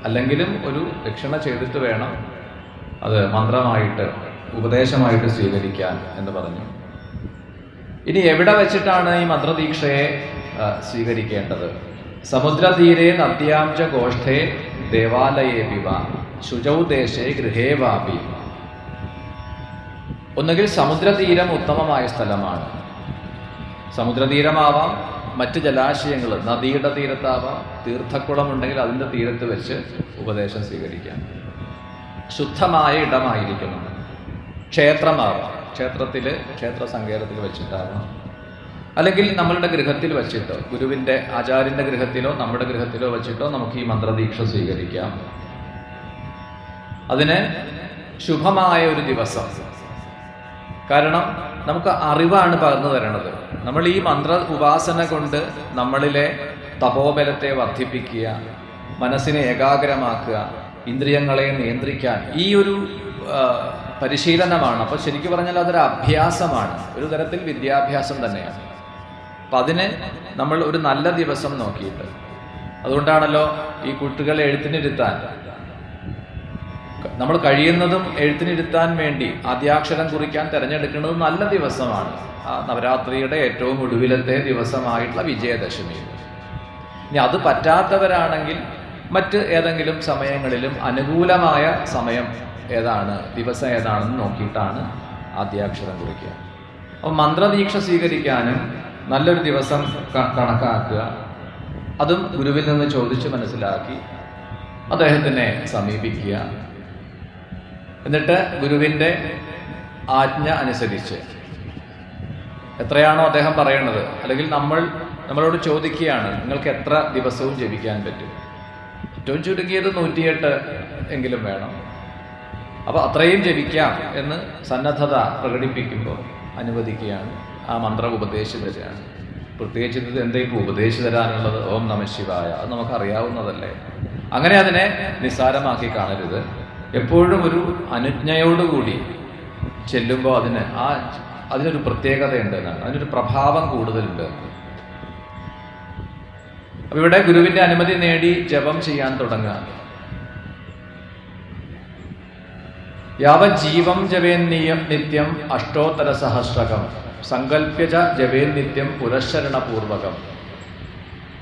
അല്ലെങ്കിലും ഒരു ദക്ഷിണ ചെയ്തിട്ട് വേണം അത് മന്ത്രമായിട്ട് ഉപദേശമായിട്ട് സ്വീകരിക്കാൻ എന്ന് പറഞ്ഞു. ഇനി എവിടെ വെച്ചിട്ടാണ് ഈ മന്ത്രദീക്ഷയെ സ്വീകരിക്കേണ്ടത്? സമുദ്രതീരെ നദ്യാം ച ഗോഷ്ഠേ ദേവാലയേ വിവ ശുചൗ ദേശേ ഗൃഹേ വാപി. ഒന്നുകിൽ സമുദ്രതീരം ഉത്തമമായ സ്ഥലമാണ്. സമുദ്രതീരമാവാം, മറ്റ് ജലാശയങ്ങൾ നദിയുടെ തീരത്താവാം, തീർത്ഥക്കുളം ഉണ്ടെങ്കിൽ അതിൻ്റെ തീരത്ത് വെച്ച് ഉപദേശം സ്വീകരിക്കാം. ശുദ്ധമായ ഇടമായിരിക്കണം. ക്ഷേത്രമാവാം, ക്ഷേത്ര സങ്കേതത്തിൽ വെച്ചിട്ടാവാം. അല്ലെങ്കിൽ നമ്മളുടെ ഗൃഹത്തിൽ വെച്ചിട്ടോ, ഗുരുവിൻ്റെ ആചാര്യൻ്റെ ഗൃഹത്തിലോ നമ്മുടെ ഗൃഹത്തിലോ വെച്ചിട്ടോ നമുക്ക് ഈ മന്ത്രദീക്ഷ സ്വീകരിക്കാം. അതിന് ശുഭമായ ഒരു ദിവസം. കാരണം നമുക്ക് അറിവാണ് പകർന്നു തരണത്. നമ്മൾ ഈ മന്ത്ര ഉപാസന കൊണ്ട് നമ്മളിലെ തപോബലത്തെ വർദ്ധിപ്പിക്കുക, മനസ്സിനെ ഏകാഗ്രമാക്കുക, ഇന്ദ്രിയങ്ങളെ നിയന്ത്രിക്കാൻ ഈ ഒരു പരിശീലനമാണ്. അപ്പോൾ ശരിക്കും പറഞ്ഞാൽ അതൊരു അഭ്യാസമാണ്, ഒരു തരത്തിൽ വിദ്യാഭ്യാസം തന്നെയാണ്. അപ്പം അതിന് നമ്മൾ ഒരു നല്ല ദിവസം നോക്കിയിട്ട്, അതുകൊണ്ടാണല്ലോ ഈ കുട്ടികളെ എഴുത്തിനിരുത്താൻ നമ്മൾ കഴിയുന്നതും എഴുത്തിനിരുത്താൻ വേണ്ടി ആദ്യാക്ഷരം കുറിക്കാൻ തിരഞ്ഞെടുക്കുന്നത് നല്ല ദിവസമാണ്. ആ നവരാത്രിയുടെ ഏറ്റവും ഒടുവിലത്തെ ദിവസമായിട്ടുള്ള വിജയദശമി. ഇനി അത് പറ്റാത്തവരാണെങ്കിൽ മറ്റ് ഏതെങ്കിലും സമയങ്ങളിലും അനുകൂലമായ സമയം ഏതാണ്, ദിവസം ഏതാണെന്ന് നോക്കിയിട്ടാണ് ആദ്യാക്ഷരം കുറിക്കുക. അപ്പോൾ മന്ത്രദീക്ഷ സ്വീകരിക്കാനും നല്ലൊരു ദിവസം കണക്കാക്കുക. അതും ഗുരുവിൽ നിന്ന് ചോദിച്ച് മനസ്സിലാക്കി അദ്ദേഹത്തിനെ സമീപിക്കുക. എന്നിട്ട് ഗുരുവിൻ്റെ ആജ്ഞ അനുസരിച്ച് എത്രയാണോ അദ്ദേഹം പറയണത്, അല്ലെങ്കിൽ നമ്മളോട് ചോദിക്കുകയാണ് നിങ്ങൾക്ക് എത്ര ദിവസവും ജപിക്കാൻ പറ്റും. ഏറ്റവും ചുരുങ്ങിയത് 108 എങ്കിലും വേണം. അപ്പോൾ അത്രയും ജപിക്കാം എന്ന് സന്നദ്ധത പ്രകടിപ്പിക്കുമ്പോൾ അനുവദിക്കുകയാണ്. ആ മന്ത്രം ഉപദേശിച്ചു തരാണ്. പ്രത്യേകിച്ച് ഇത് എന്തെങ്കിലും ഉപദേശിച്ചു തരാനുള്ളത് ഓം നമഃ ശിവായ, അത് നമുക്കറിയാവുന്നതല്ലേ. അങ്ങനെ അതിനെ നിസ്സാരമാക്കി കാണരുത്. എപ്പോഴും ഒരു അനുജ്ഞയോടുകൂടി ചെല്ലുമ്പോൾ അതിനൊരു പ്രത്യേകതയുണ്ട് എന്നാണ്, അതിനൊരു പ്രഭാവം കൂടുതലുണ്ട്. അപ്പൊ ഇവിടെ ഗുരുവിന്റെ അനുമതി നേടി ജപം ചെയ്യാൻ തുടങ്ങുക. യാവജ്ജീവം ജപേന്നീയം നിത്യം അഷ്ടോത്തര സഹസ്രകം സങ്കല്പ്യജ ജപേൻ നിത്യം പുരശരണപൂർവകം.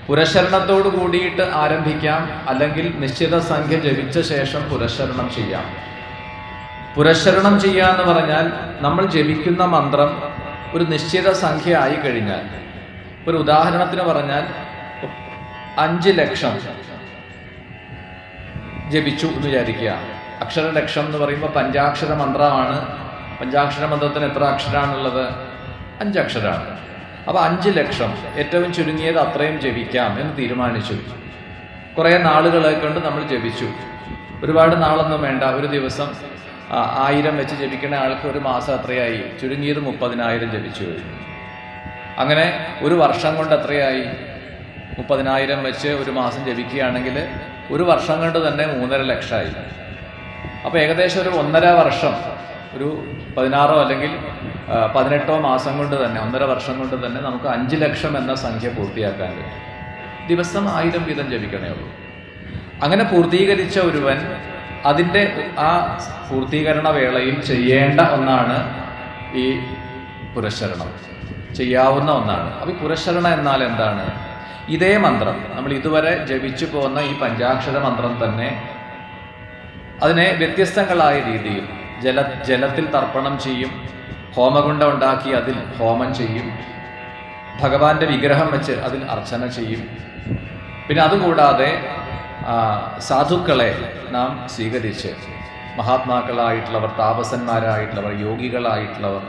പുരശരണത്തോട് കൂടിയിട്ട് ആരംഭിക്കാം, അല്ലെങ്കിൽ നിശ്ചിത സംഖ്യ ജപിച്ച ശേഷം പുരശരണം ചെയ്യാം. പുരശരണം ചെയ്യുക എന്ന് പറഞ്ഞാൽ നമ്മൾ ജപിക്കുന്ന മന്ത്രം ഒരു നിശ്ചിത സംഖ്യ ആയി കഴിഞ്ഞാൽ, ഒരു ഉദാഹരണത്തിന് പറഞ്ഞാൽ 5 ലക്ഷം ജപിച്ചു എന്ന് വിചാരിക്കുക. അക്ഷരലക്ഷം എന്ന് പറയുമ്പോൾ പഞ്ചാക്ഷര മന്ത്രമാണ്. പഞ്ചാക്ഷര മന്ത്രത്തിന് എത്ര അക്ഷരമാണുള്ളത്? 5 അക്ഷരമാണ്. അപ്പോൾ 5 ലക്ഷം ഏറ്റവും ചുരുങ്ങിയത് അത്രയും ജപിക്കാം എന്ന് തീരുമാനിച്ചു. കുറേ നാളുകളെ കൊണ്ട് നമ്മൾ ജപിച്ചു. ഒരുപാട് നാളൊന്നും വേണ്ട. ഒരു ദിവസം 1000 വെച്ച് ജപിക്കുന്ന ആൾക്ക് ഒരു മാസം എത്രയായി? ചുരുങ്ങിയത് 30,000 ജപിച്ചു കഴിഞ്ഞു. അങ്ങനെ ഒരു വർഷം കൊണ്ട് എത്രയായി? 30,000 വെച്ച് ഒരു മാസം ജപിക്കുകയാണെങ്കിൽ ഒരു വർഷം കൊണ്ട് തന്നെ 3.5 ലക്ഷമായി. അപ്പോൾ ഏകദേശം ഒരു 1.5 വർഷം, ഒരു 16 അല്ലെങ്കിൽ 18 മാസം കൊണ്ട് തന്നെ, 1.5 വർഷം കൊണ്ട് തന്നെ നമുക്ക് 5 ലക്ഷം എന്ന സംഖ്യ പൂർത്തിയാക്കാൻ പറ്റും. ദിവസം 1000 വീതം ജപിക്കണേ ഉള്ളൂ. അങ്ങനെ പൂർത്തീകരിച്ച ഒരുവൻ അതിൻ്റെ ആ പൂർത്തീകരണ വേളയിൽ ചെയ്യേണ്ട ഒന്നാണ് ഈ പുരസ്ചരണം, ചെയ്യാവുന്ന ഒന്നാണ്. അപ്പോൾ ഈ പുരസ്ചരണം എന്നാൽ എന്താണ്? ഇതേ മന്ത്രം, നമ്മൾ ഇതുവരെ ജപിച്ചു പോകുന്ന ഈ പഞ്ചാക്ഷര മന്ത്രം തന്നെ അതിനെ വ്യത്യസ്തങ്ങളായ രീതിയിൽ ജലത്തിൽ തർപ്പണം ചെയ്യും, ഹോമകുണ്ഡം ഉണ്ടാക്കി അതിൽ ഹോമം ചെയ്യും, ഭഗവാന്റെ വിഗ്രഹം വെച്ച് അതിൽ അർച്ചന ചെയ്യും. പിന്നെ അതുകൂടാതെ സാധുക്കളെ നാം സ്വീകരിച്ച്, മഹാത്മാക്കളായിട്ടുള്ളവർ, താപസന്മാരായിട്ടുള്ളവർ, യോഗികളായിട്ടുള്ളവർ,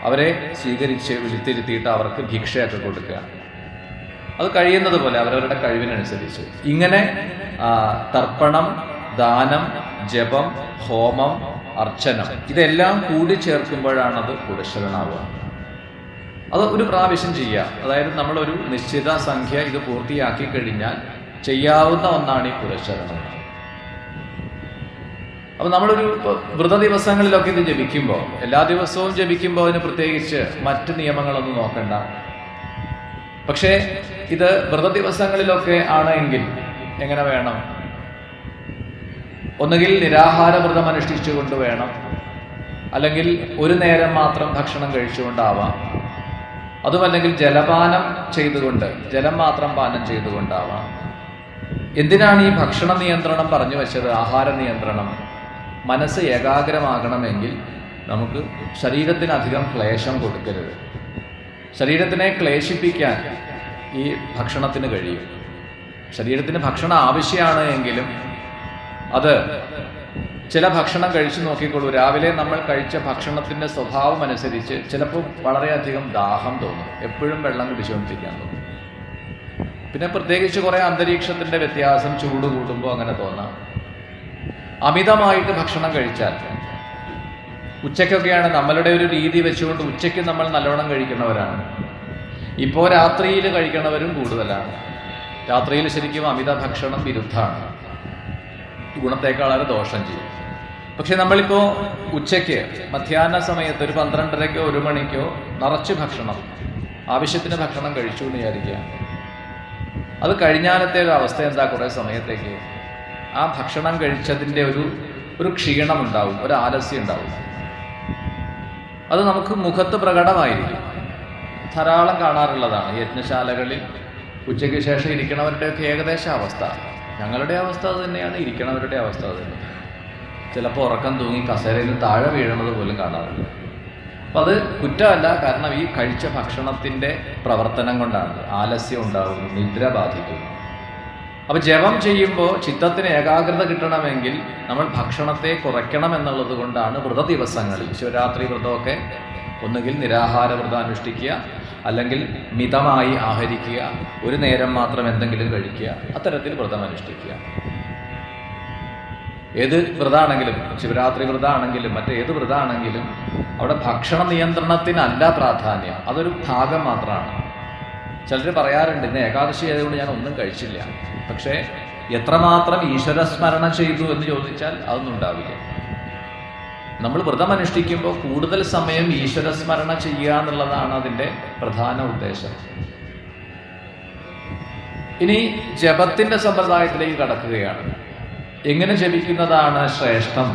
അവരെ സ്വീകരിച്ച് വിളിത്തിരുത്തിയിട്ട് അവർക്ക് ഭിക്ഷയൊക്കെ കൊടുക്കുക. അത് കഴിയുന്നത് പോലെ അവരവരുടെ കഴിവിനനുസരിച്ച് ഇങ്ങനെ തർപ്പണം, ദാനം, ജപം, ഹോമം, അർച്ചനം ഇതെല്ലാം കൂടി ചേർക്കുമ്പോഴാണത് പുരസ്ചരണമാവുക. അത് ഒരു പ്രാവശ്യം ചെയ്യുക. അതായത് നമ്മളൊരു നിശ്ചിത സംഖ്യ ഇത് പൂർത്തിയാക്കി കഴിഞ്ഞാൽ ചെയ്യാവുന്ന ഒന്നാണ് ഈ പുരസ്ചരണം. അപ്പം നമ്മളൊരു വ്രത ദിവസങ്ങളിലൊക്കെ ഇത് ജപിക്കുമ്പോൾ, എല്ലാ ദിവസവും ജപിക്കുമ്പോൾ അതിന് പ്രത്യേകിച്ച് മറ്റ് നിയമങ്ങളൊന്നും നോക്കണ്ട. പക്ഷേ ഇത് വ്രത ദിവസങ്ങളിലൊക്കെ ആണെങ്കിൽ എങ്ങനെ വേണം? ഒന്നുകിൽ നിരാഹാര വ്രതം അനുഷ്ഠിച്ചുകൊണ്ട് വേണം, അല്ലെങ്കിൽ ഒരു നേരം മാത്രം ഭക്ഷണം കഴിച്ചുകൊണ്ടാവാം, അതുമല്ലെങ്കിൽ ജലപാനം ചെയ്തുകൊണ്ട്, ജലം മാത്രം പാനം ചെയ്തുകൊണ്ടാവാം. എന്തിനാണ് ഈ ഭക്ഷണ നിയന്ത്രണം പറഞ്ഞു വെച്ചത്? ആഹാര നിയന്ത്രണം. മനസ്സ് ഏകാഗ്രമാകണമെങ്കിൽ നമുക്ക് ശരീരത്തിനധികം ക്ലേശം കൊടുക്കരുത്. ശരീരത്തിനെ ക്ലേശിപ്പിക്കാൻ ഈ ഭക്ഷണത്തിന് കഴിയും. ശരീരത്തിന് ഭക്ഷണം ആവശ്യമാണ് എങ്കിലും അത് ചില ഭക്ഷണം കഴിച്ചു നോക്കിക്കോളൂ. രാവിലെ നമ്മൾ കഴിച്ച ഭക്ഷണത്തിൻ്റെ സ്വഭാവം അനുസരിച്ച് ചിലപ്പോൾ വളരെയധികം ദാഹം തോന്നും, എപ്പോഴും വെള്ളം കുടിച്ചുകൊണ്ടിരിക്കാൻ തോന്നും. പിന്നെ പ്രത്യേകിച്ച് കുറേ അന്തരീക്ഷത്തിൻ്റെ വ്യത്യാസം, ചൂട് കൂടുമ്പോൾ അങ്ങനെ തോന്നാം. അമിതമായിട്ട് ഭക്ഷണം കഴിച്ചാൽ, ഉച്ചയ്ക്കൊക്കെയാണ് നമ്മളുടെ ഒരു രീതി വെച്ചുകൊണ്ട് ഉച്ചയ്ക്ക് നമ്മൾ നല്ലോണം കഴിക്കുന്നവരാണ്. ഇപ്പോൾ രാത്രിയിൽ കഴിക്കുന്നവരും കൂടുതലാണ്. രാത്രിയിൽ ശരിക്കും അമിത ഭക്ഷണം വിരുദ്ധമാണ്, ഗുണത്തേക്കാളേറെ ദോഷം ചെയ്യും. പക്ഷെ നമ്മളിപ്പോൾ ഉച്ചയ്ക്ക് മധ്യാഹ്ന സമയത്ത് ഒരു 12:30-കോ 1 മണിക്കോ നിറച്ച് ഭക്ഷണം, ആവശ്യത്തിന് ഭക്ഷണം കഴിച്ചു എന്ന് വിചാരിക്കുക. അത് കഴിഞ്ഞാലത്തെ ഒരു അവസ്ഥ എന്താ? കുറേ സമയത്തേക്ക് ആ ഭക്ഷണം കഴിച്ചതിൻ്റെ ഒരു ക്ഷീണം ഉണ്ടാവും, ഒരു ആലസ്യം ഉണ്ടാവും. അത് നമുക്ക് മുഖത്ത് പ്രകടമായിരിക്കും. ധാരാളം കാണാറുള്ളതാണ് യജ്ഞശാലകളിൽ ഉച്ചയ്ക്ക് ശേഷം ഇരിക്കണവരുടെയൊക്കെ ഏകദേശം അവസ്ഥ. ഞങ്ങളുടെ അവസ്ഥ അത് തന്നെയാണ്, ഇരിക്കണവരുടെ അവസ്ഥ അത് തന്നെ. ചിലപ്പോൾ ഉറക്കം തൂങ്ങി കസേരയിൽ താഴെ വീഴുന്നത് പോലും കാണാറുണ്ട്. അപ്പം അത് കുറ്റമല്ല, കാരണം ഈ കഴിച്ച ഭക്ഷണത്തിൻ്റെ പ്രവർത്തനം കൊണ്ടാണ്. ആലസ്യം ഉണ്ടാകുന്നു, നിദ്ര ബാധിക്കുന്നു. അപ്പം ജപം ചെയ്യുമ്പോൾ ചിത്തത്തിന് ഏകാഗ്രത കിട്ടണമെങ്കിൽ നമ്മൾ ഭക്ഷണത്തെ കുറയ്ക്കണം എന്നുള്ളത് കൊണ്ടാണ് വ്രത ദിവസങ്ങളിൽ, ശിവരാത്രി വ്രതമൊക്കെ ഒന്നുകിൽ നിരാഹാര വ്രതം അനുഷ്ഠിക്കുക, അല്ലെങ്കിൽ മിതമായി ആഹരിക്കുക, ഒരു നേരം മാത്രം എന്തെങ്കിലും കഴിക്കുക, അത്തരത്തിൽ വ്രതം അനുഷ്ഠിക്കുക. ഏത് വ്രതമാണെങ്കിലും, ശിവരാത്രി വ്രതമാണെങ്കിലും മറ്റേത് വ്രതമാണെങ്കിലും അവിടെ ഭക്ഷണ നിയന്ത്രണത്തിനല്ല പ്രാധാന്യം, അതൊരു ഭാഗം മാത്രമാണ്. ചിലർ പറയാറുണ്ട്, ഇന്ന് ഏകാദശി ആയതുകൊണ്ട് ഞാൻ ഒന്നും കഴിച്ചില്ല. പക്ഷേ എത്രമാത്രം ഈശ്വരസ്മരണ ചെയ്തു എന്ന് ചോദിച്ചാൽ അതൊന്നും ഉണ്ടാവില്ല. നമ്മൾ വ്രതം അനുഷ്ഠിക്കുമ്പോൾ കൂടുതൽ സമയം ഈശ്വരസ്മരണ ചെയ്യുക എന്നുള്ളതാണ് അതിൻ്റെ പ്രധാന ഉദ്ദേശം. ഇനി ജപത്തിൻ്റെ സമ്പ്രദായത്തിലേക്ക് കടക്കുകയാണ്. എങ്ങനെ ജപിക്കുന്നതാണ് ശ്രേഷ്ഠം?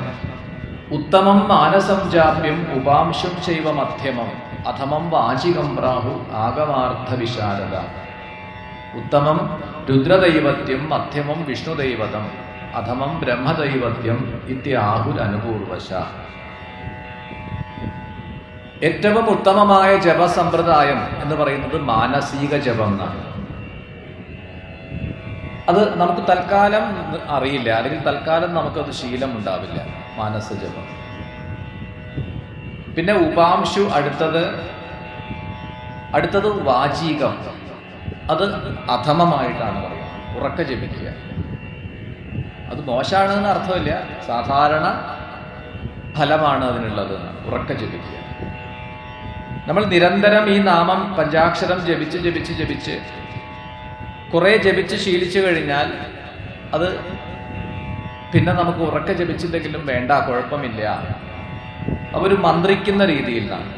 ഉത്തമം മാനസം ജാപ്യം ഉപാംശം ചൈവ മധ്യമം അധമം വാചികം പ്രാഹു ആഗമാർത്ഥ വിശാരദ. ഉത്തമം രുദ്രദൈവത്യം, മധ്യമം വിഷ്ണുദൈവതം, അധമം ബ്രഹ്മദൈവത്യം ഇത്യാഹുരനുപൂർവശ. ഏറ്റവും ഉത്തമമായ ജപസമ്പ്രദായം എന്ന് പറയുന്നത് മാനസിക ജപം എന്നാണ്. അത് നമുക്ക് തൽക്കാലം അറിയില്ല, അല്ലെങ്കിൽ തൽക്കാലം നമുക്കത് ശീലം ഉണ്ടാവില്ല, മാനസ ജപം. പിന്നെ ഉപാംശു, അടുത്തത് വാചീകം. അത് അധമമായിട്ടാണ് പറയുന്നത്, ഉറക്കെ ജപിക്കുക. അത് മോശമാണെന്ന് അർത്ഥമില്ല, സാധാരണ ഫലമാണ് അതിനുള്ളത്, ഉറക്കെ ജപിക്കുക. നമ്മൾ നിരന്തരം ഈ നാമം പഞ്ചാക്ഷരം ജപിച്ച് കുറേ ജപിച്ച് ശീലിച്ചു കഴിഞ്ഞാൽ അത് പിന്നെ നമുക്ക് ഉറക്കെ ജപിച്ചില്ലെങ്കിലും വേണ്ട, കുഴപ്പമില്ല. അവര് മന്ത്രിക്കുന്ന രീതിയിലാണ്.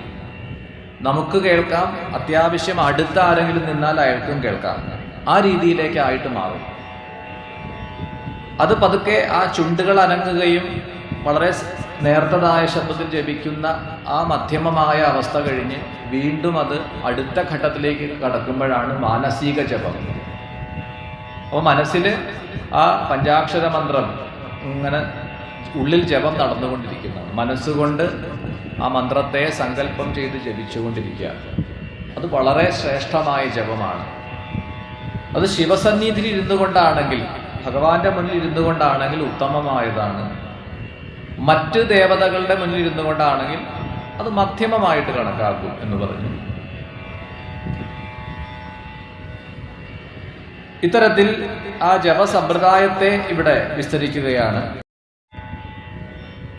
നമുക്ക് കേൾക്കാം, അത്യാവശ്യം അടുത്ത ആരെങ്കിലും നിന്നാൽ അയാൾക്കും കേൾക്കാം. ആ രീതിയിലേക്കായിട്ട് മാറും. അത് പതുക്കെ ആ ചുണ്ടുകൾ അനങ്ങുകയും വളരെ നേർത്തതായ ശബ്ദത്തിൽ ജപിക്കുന്ന ആ മധ്യമമായ അവസ്ഥ കഴിഞ്ഞ് വീണ്ടും അത് അടുത്ത ഘട്ടത്തിലേക്ക് കടക്കുമ്പോഴാണ് മാനസിക ജപം. അപ്പോൾ മനസ്സിൽ ആ പഞ്ചാക്ഷര മന്ത്രം ഇങ്ങനെ ഉള്ളിൽ ജപം നടന്നുകൊണ്ടിരിക്കുന്നതാണ്. മനസ്സുകൊണ്ട് ആ മന്ത്രത്തെ സങ്കല്പം ചെയ്ത് ജപിച്ചുകൊണ്ടിരിക്കുക. അത് വളരെ ശ്രേഷ്ഠമായ ജപമാണ്. അത് ശിവസന്നിധിയിൽ ഇരുന്നു കൊണ്ടാണെങ്കിൽ, ഭഗവാന്റെ മുന്നിൽ ഇരുന്നു കൊണ്ടാണെങ്കിൽ ഉത്തമമായതാണ്. മറ്റ് ദേവതകളുടെ മുന്നിൽ ഇരുന്നു കൊണ്ടാണെങ്കിൽ അത് മധ്യമമായിട്ട് കണക്കാക്കും എന്ന് പറഞ്ഞു. ഇത്തരത്തിൽ ആ ജപസമ്പ്രദായത്തെ ഇവിടെ വിസ്തരിക്കുകയാണ്.